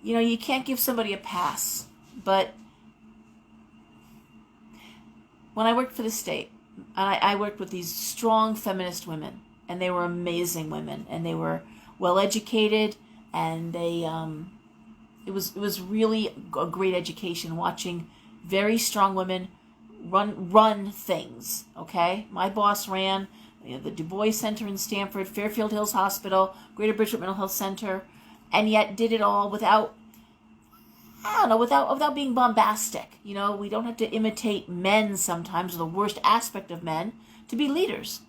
you can't give somebody a pass, but when I worked for the state, I worked with these strong feminist women, and they were amazing women, and they were well educated. and they it was really a great education watching very strong women run things. Okay, my boss ran the Du Bois Center in Stanford, Fairfield Hills Hospital, Greater Bridgewater Mental Health Center, and yet did it all without, I don't know, without being bombastic. You know, we don't have to imitate men sometimes, or the worst aspect of men, to be leaders.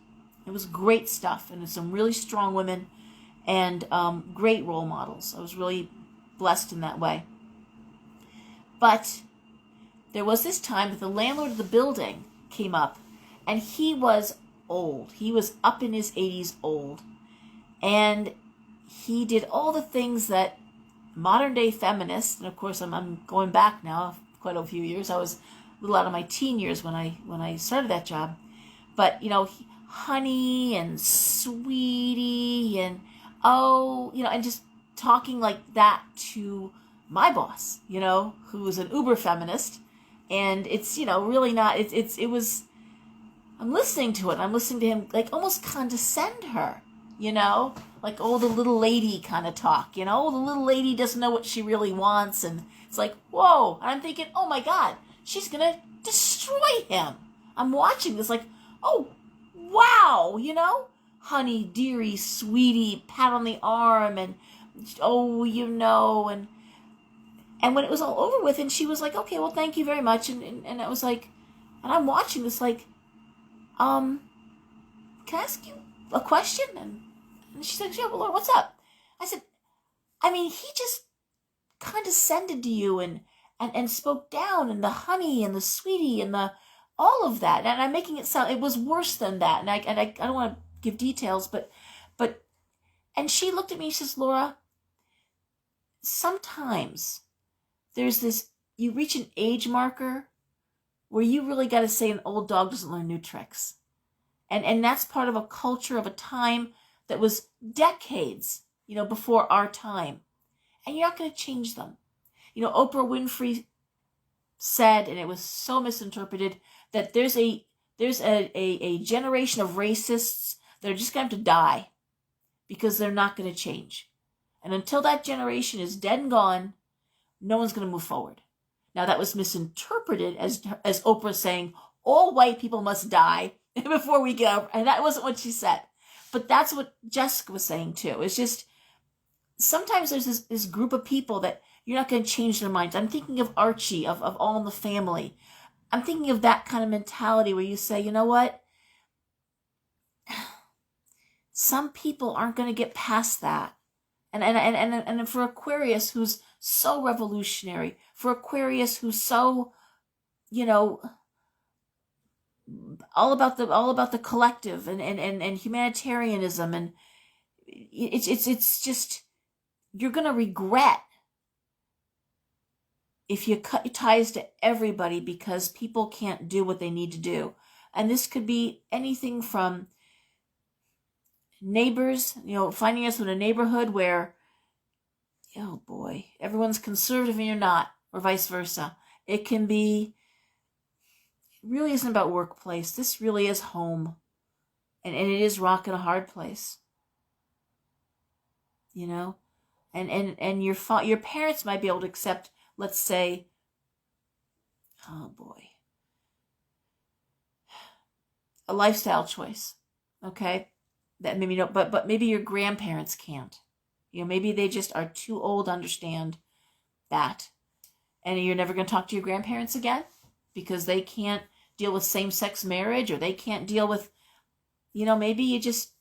It was great stuff, and some really strong women, and great role models. I was really blessed in that way. But there was this time that the landlord of the building came up, and he was old. He was up in his 80s old. And he did all the things that modern day feminists, and of course I'm going back now quite a few years. I was a little out of my teen years when I started that job. But, you know, honey and sweetie and and just talking like that to my boss, you know, who was an uber feminist. And it's, you know, really not, it was, I'm listening to it. I'm listening to him like almost condescend her, you know, like, oh, the little lady kind of talk, you know, the little lady doesn't know what she really wants. And it's like, whoa. And I'm thinking, oh my God, she's going to destroy him. I'm watching this like, oh, wow, you know, honey, dearie, sweetie, pat on the arm and, oh, you know, and when it was all over with, and she was like, okay, well, thank you very much. And I was like, and I'm watching this like, can I ask you a question? And she said, yeah, well, Lord, what's up? I said, I mean, he just condescended to you and spoke down, and the honey and the sweetie and the all of that. And I'm making it sound, it was worse than that. And I don't want to give details, but, and she looked at me, she says, Laura, sometimes there's this, you reach an age marker where you really got to say an old dog doesn't learn new tricks. And that's part of a culture of a time that was decades, you know, before our time. And you're not going to change them. You know, Oprah Winfrey said, and it was so misinterpreted, that there's a generation of racists that are just going to have to die because they're not going to change. And until that generation is dead and gone, no one's going to move forward. Now, that was misinterpreted as Oprah saying, all white people must die before we go. And that wasn't what she said. But that's what Jessica was saying too. It's just, sometimes there's this group of people that you're not going to change their minds. I'm thinking of Archie, of All in the Family. I'm thinking of that kind of mentality where you say, you know what? Some people aren't going to get past that. And for Aquarius, who's so revolutionary, for Aquarius, who's so, you know, all about the collective and humanitarianism, and it's just, you're gonna regret if you cut ties to everybody because people can't do what they need to do. And this could be anything from neighbors, you know, finding us in a neighborhood where, oh boy, everyone's conservative and you're not, or vice versa. It can be, it really isn't about workplace. This really is home. And it is rock and a hard place. You know? And your parents might be able to accept, let's say, oh boy, a lifestyle choice. Okay? That maybe no, but maybe your grandparents can't. You know, maybe they just are too old to understand that. And you're never going to talk to your grandparents again because they can't deal with same-sex marriage, or they can't deal with, you know, maybe you just,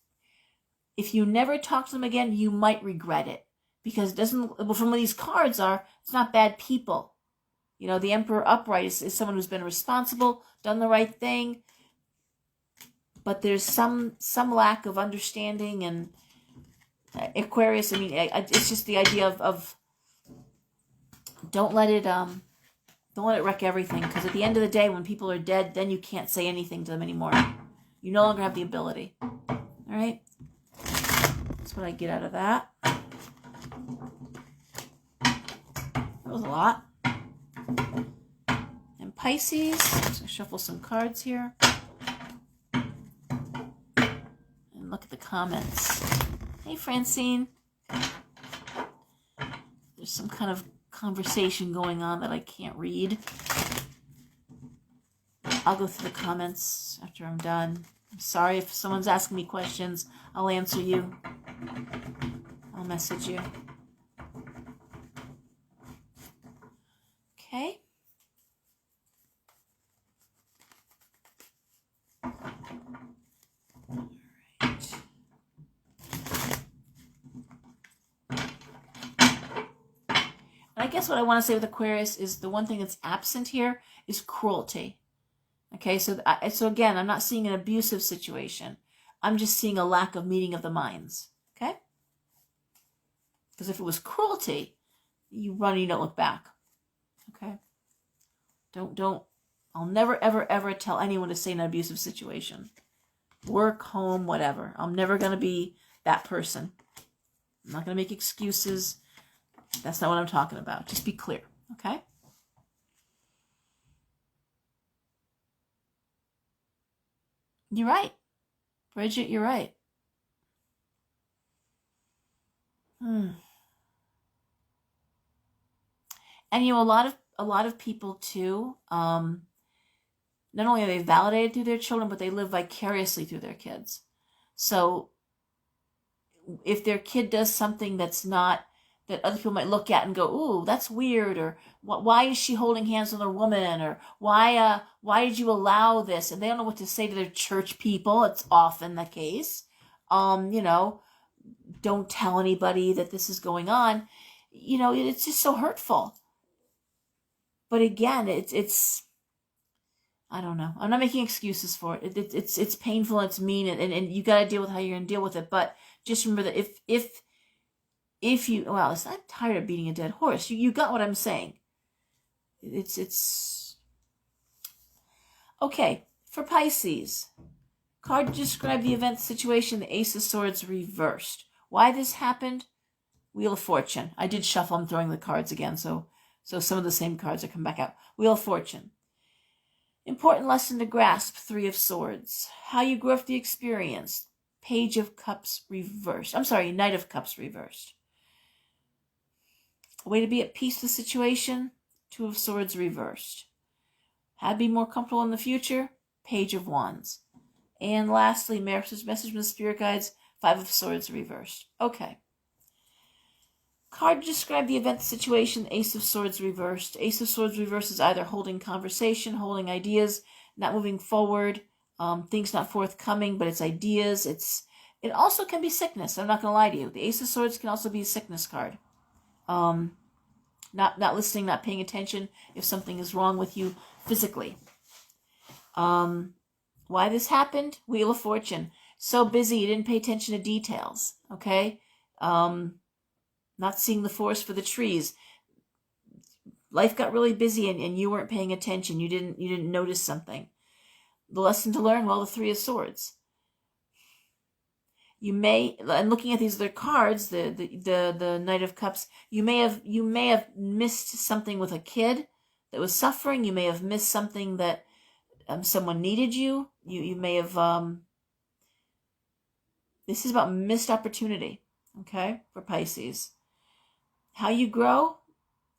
if you never talk to them again, you might regret it. Because it doesn't, well, from what these cards are, it's not bad people. You know, the Emperor upright is someone who's been responsible, done the right thing. But there's some lack of understanding, and Aquarius, I mean, it's just the idea of don't let it wreck everything. Because at the end of the day, when people are dead, then you can't say anything to them anymore. You no longer have the ability. All right? That's what I get out of that. That was a lot. And Pisces, I'm just going to shuffle some cards here. And look at the comments. Hey, Francine. some kind of conversation going on that I can't read. I'll go through the comments after I'm done. I'm sorry if someone's asking me questions. I'll answer you. I'll message you. Okay. All right. I guess what I want to say with Aquarius is the one thing that's absent here is cruelty. Okay, so again, I'm not seeing an abusive situation. I'm just seeing a lack of meeting of the minds. Okay? Because if it was cruelty, you run and you don't look back. Okay? I'll never, ever, ever tell anyone to stay in an abusive situation. Work, home, whatever. I'm never going to be that person. I'm not going to make excuses. That's not what I'm talking about. Just be clear. Okay? You're right. Bridget, you're right. And you know, a lot of people too, not only are they validated through their children, but they live vicariously through their kids. So if their kid does something that's not, that other people might look at and go, ooh, that's weird, or why is she holding hands with a woman, or why did you allow this? And they don't know what to say to their church people. It's often the case. You know, don't tell anybody that this is going on. You know, it's just so hurtful. But again, it's I don't know. I'm not making excuses for it. It's painful, it's mean, and you got to deal with how you're going to deal with it. But just remember that if you, well, I'm tired of beating a dead horse. You got what I'm saying. It's okay. For Pisces, card to describe the event situation, the Ace of Swords reversed. Why this happened? Wheel of Fortune. I did shuffle. I'm throwing the cards again, so some of the same cards are coming back out. Wheel of Fortune. Important lesson to grasp, Three of Swords. How you grew up the experience. Page of Cups reversed. I'm sorry, Knight of Cups reversed. A way to be at peace with the situation, Two of Swords reversed. How to be more comfortable in the future, Page of Wands. And lastly, message from the Spirit Guides, Five of Swords reversed. Okay. Card to describe the event situation, Ace of Swords reversed. Ace of Swords reversed is either holding conversation, holding ideas, not moving forward, things not forthcoming, but it's ideas. It also can be sickness. I'm not going to lie to you. The Ace of Swords can also be a sickness card. Not listening, not paying attention if something is wrong with you physically. Why this happened? Wheel of Fortune. So busy you didn't pay attention to details. Okay? Not seeing the forest for the trees. Life got really busy and you weren't paying attention. You didn't notice something. The lesson to learn, well, the Three of Swords. You may, and looking at these other cards, the Knight of Cups, you may have missed something with a kid that was suffering. You may have missed something that someone needed you. You may have. This is about missed opportunity. Okay, for Pisces. How you grow?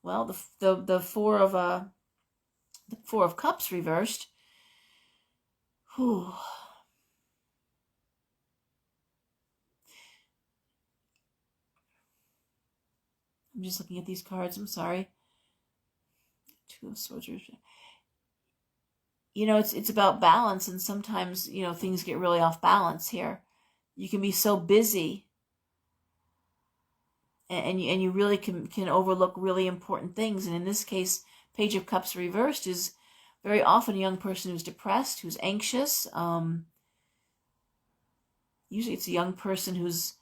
Well, the Four of Cups reversed. Whew. I'm just looking at these cards. I'm sorry. Two of Swords. You know, it's about balance, and sometimes, you know, things get really off balance here. You can be so busy, and you really can overlook really important things. And in this case, Page of Cups reversed is very often a young person who's depressed, who's anxious. Usually it's a young person who's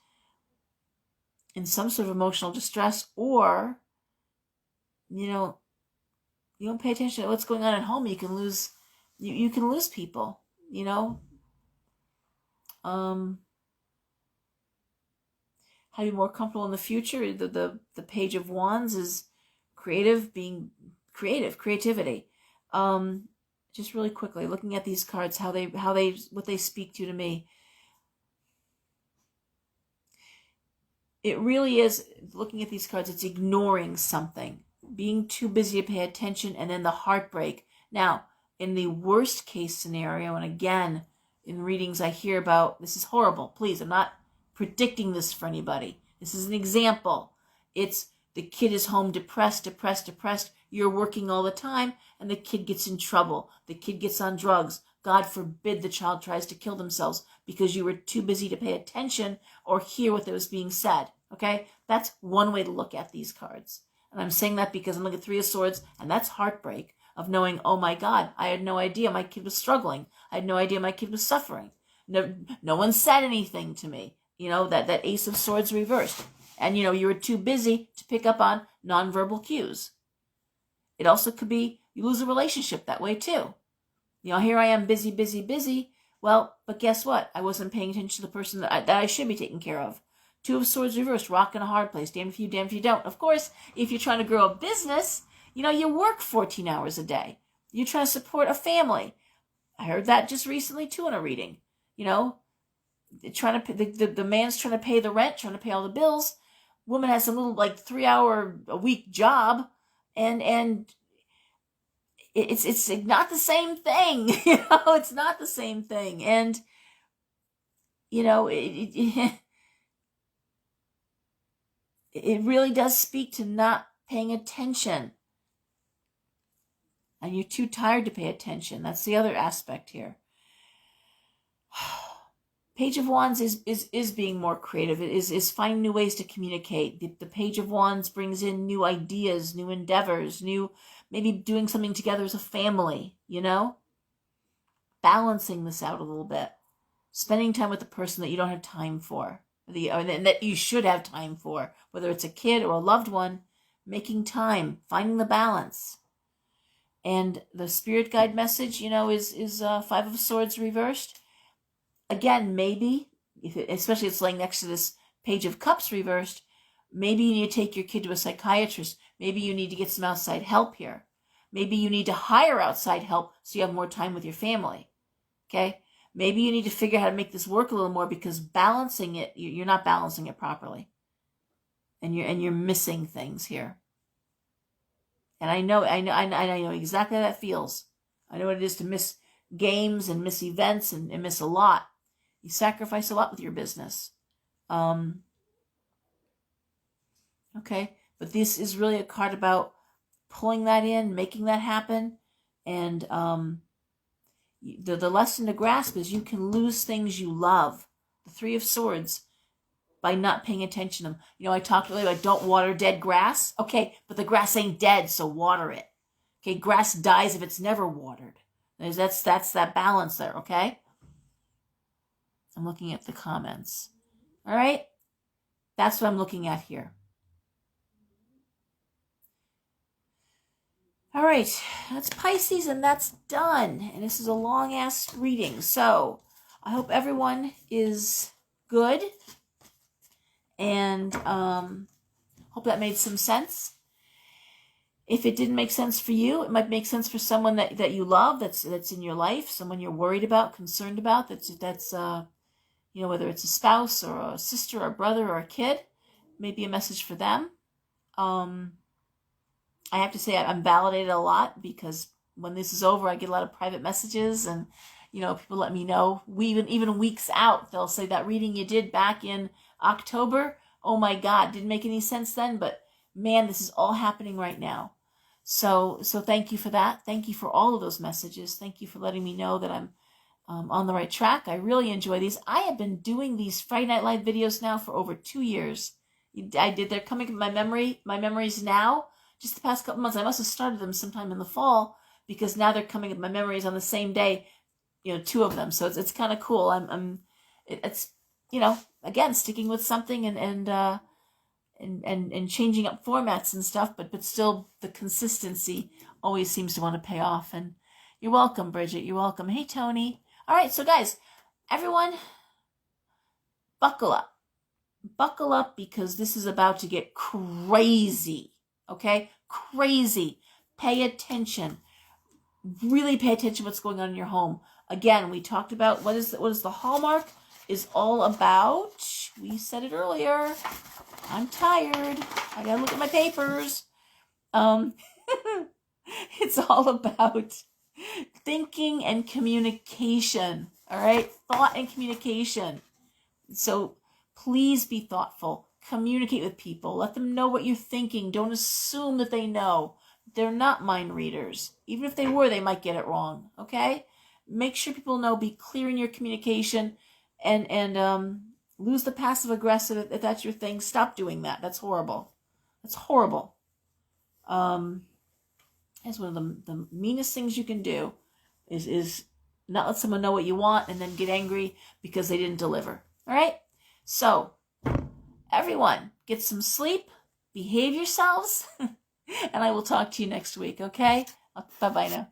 in some sort of emotional distress, or, you know, you don't pay attention to what's going on at home. You can lose, you can lose people, you know. How to be more comfortable in the future. The Page of Wands is creativity. Just really quickly, looking at these cards, what they speak to me. it really is, looking at these cards, it's ignoring something, being too busy to pay attention, and then the heartbreak. Now, in the worst case scenario, and again, in readings I hear about, this is horrible. Please, I'm not predicting this for anybody. This is an example. It's the kid is home depressed. You're working all the time, and the kid gets in trouble. The kid gets on drugs. God forbid the child tries to kill themselves because you were too busy to pay attention or hear what was being said. Okay? That's one way to look at these cards. And I'm saying that because I'm looking at Three of Swords, and that's heartbreak of knowing, oh my God, I had no idea my kid was struggling. I had no idea my kid was suffering. No one said anything to me. That Ace of Swords reversed. And, you were too busy to pick up on nonverbal cues. It also could be you lose a relationship that way too. Here I am busy. Well, but guess what? I wasn't paying attention to the person that I should be taking care of. Two of Swords reversed, rock in a hard place. Damned if you, damned if you don't. Of course, if you're trying to grow a business, you work 14 hours a day. You're trying to support a family. I heard that just recently too in a reading. Trying to the man's trying to pay the rent, trying to pay all the bills. Woman has a little 3-hour-a-week job, and it's not the same thing. It's not the same thing, and it really does speak to not paying attention, and you're too tired to pay attention. That's the other aspect here. Page of Wands is being more creative. It is finding new ways to communicate. The Page of Wands brings in new ideas, new endeavors, maybe doing something together as a family, balancing this out a little bit, spending time with the person that you don't have time for, or that you should have time for, whether it's a kid or a loved one, making time, finding the balance. And the spirit guide message, is Five of Swords reversed. Again, maybe, especially it's laying next to this Page of Cups reversed, maybe you need to take your kid to a psychiatrist. Maybe you need to get some outside help here. Maybe you need to hire outside help so you have more time with your family. Okay? Maybe you need to figure out how to make this work a little more, because balancing it, you're not balancing it properly. And you're missing things here. And I know exactly how that feels. I know what it is to miss games and miss events and miss a lot. You sacrifice a lot with your business. Okay, but this is really a card about pulling that in, making that happen. And the lesson to grasp is you can lose things you love. The Three of Swords, by not paying attention to them. I talked earlier about don't water dead grass. Okay, but the grass ain't dead, so water it. Okay, grass dies if it's never watered. That's that balance there, okay? I'm looking at the comments. All right? That's what I'm looking at here. All right, that's Pisces, and that's done. And this is a long-ass reading. So I hope everyone is good. And hope that made some sense. If it didn't make sense for you, it might make sense for someone that you love, that's in your life, someone you're worried about, concerned about, that's whether it's a spouse or a sister or a brother or a kid, maybe a message for them. I have to say I'm validated a lot, because when this is over, I get a lot of private messages, and people let me know. Even weeks out, they'll say that reading you did back in October, oh my God, didn't make any sense then, but man, this is all happening right now. So thank you for that. Thank you for all of those messages. Thank you for letting me know that I'm on the right track. I really enjoy these. I have been doing these Friday Night Live videos now for over 2 years. They're coming to my memories now, just the past couple months. I must have started them sometime in the fall, because now they're coming up my memories on the same day, 2 of them. So it's kind of cool. It's again, sticking with something and changing up formats and stuff, but still the consistency always seems to want to pay off. And you're welcome, Bridget. You're welcome. Hey, Tony. All right, so guys, everyone, buckle up. Buckle up, because this is about to get crazy, okay? Crazy. Pay attention. Really pay attention to what's going on in your home. Again, we talked about what is the hallmark is all about. We said it earlier. I'm tired. I gotta look at my papers. It's all about thinking and communication. All right? Thought and communication. So please be thoughtful. Communicate with people. Let them know what you're thinking. Don't assume that they know. They're not mind readers. Even if they were, they might get it wrong. Okay? Make sure people know. Be clear in your communication, and lose the passive aggressive if that's your thing. Stop doing that. That's horrible. That's horrible. That's one of the meanest things you can do is not let someone know what you want and then get angry because they didn't deliver. All right? So, everyone, get some sleep, behave yourselves, and I will talk to you next week, okay? Bye-bye now.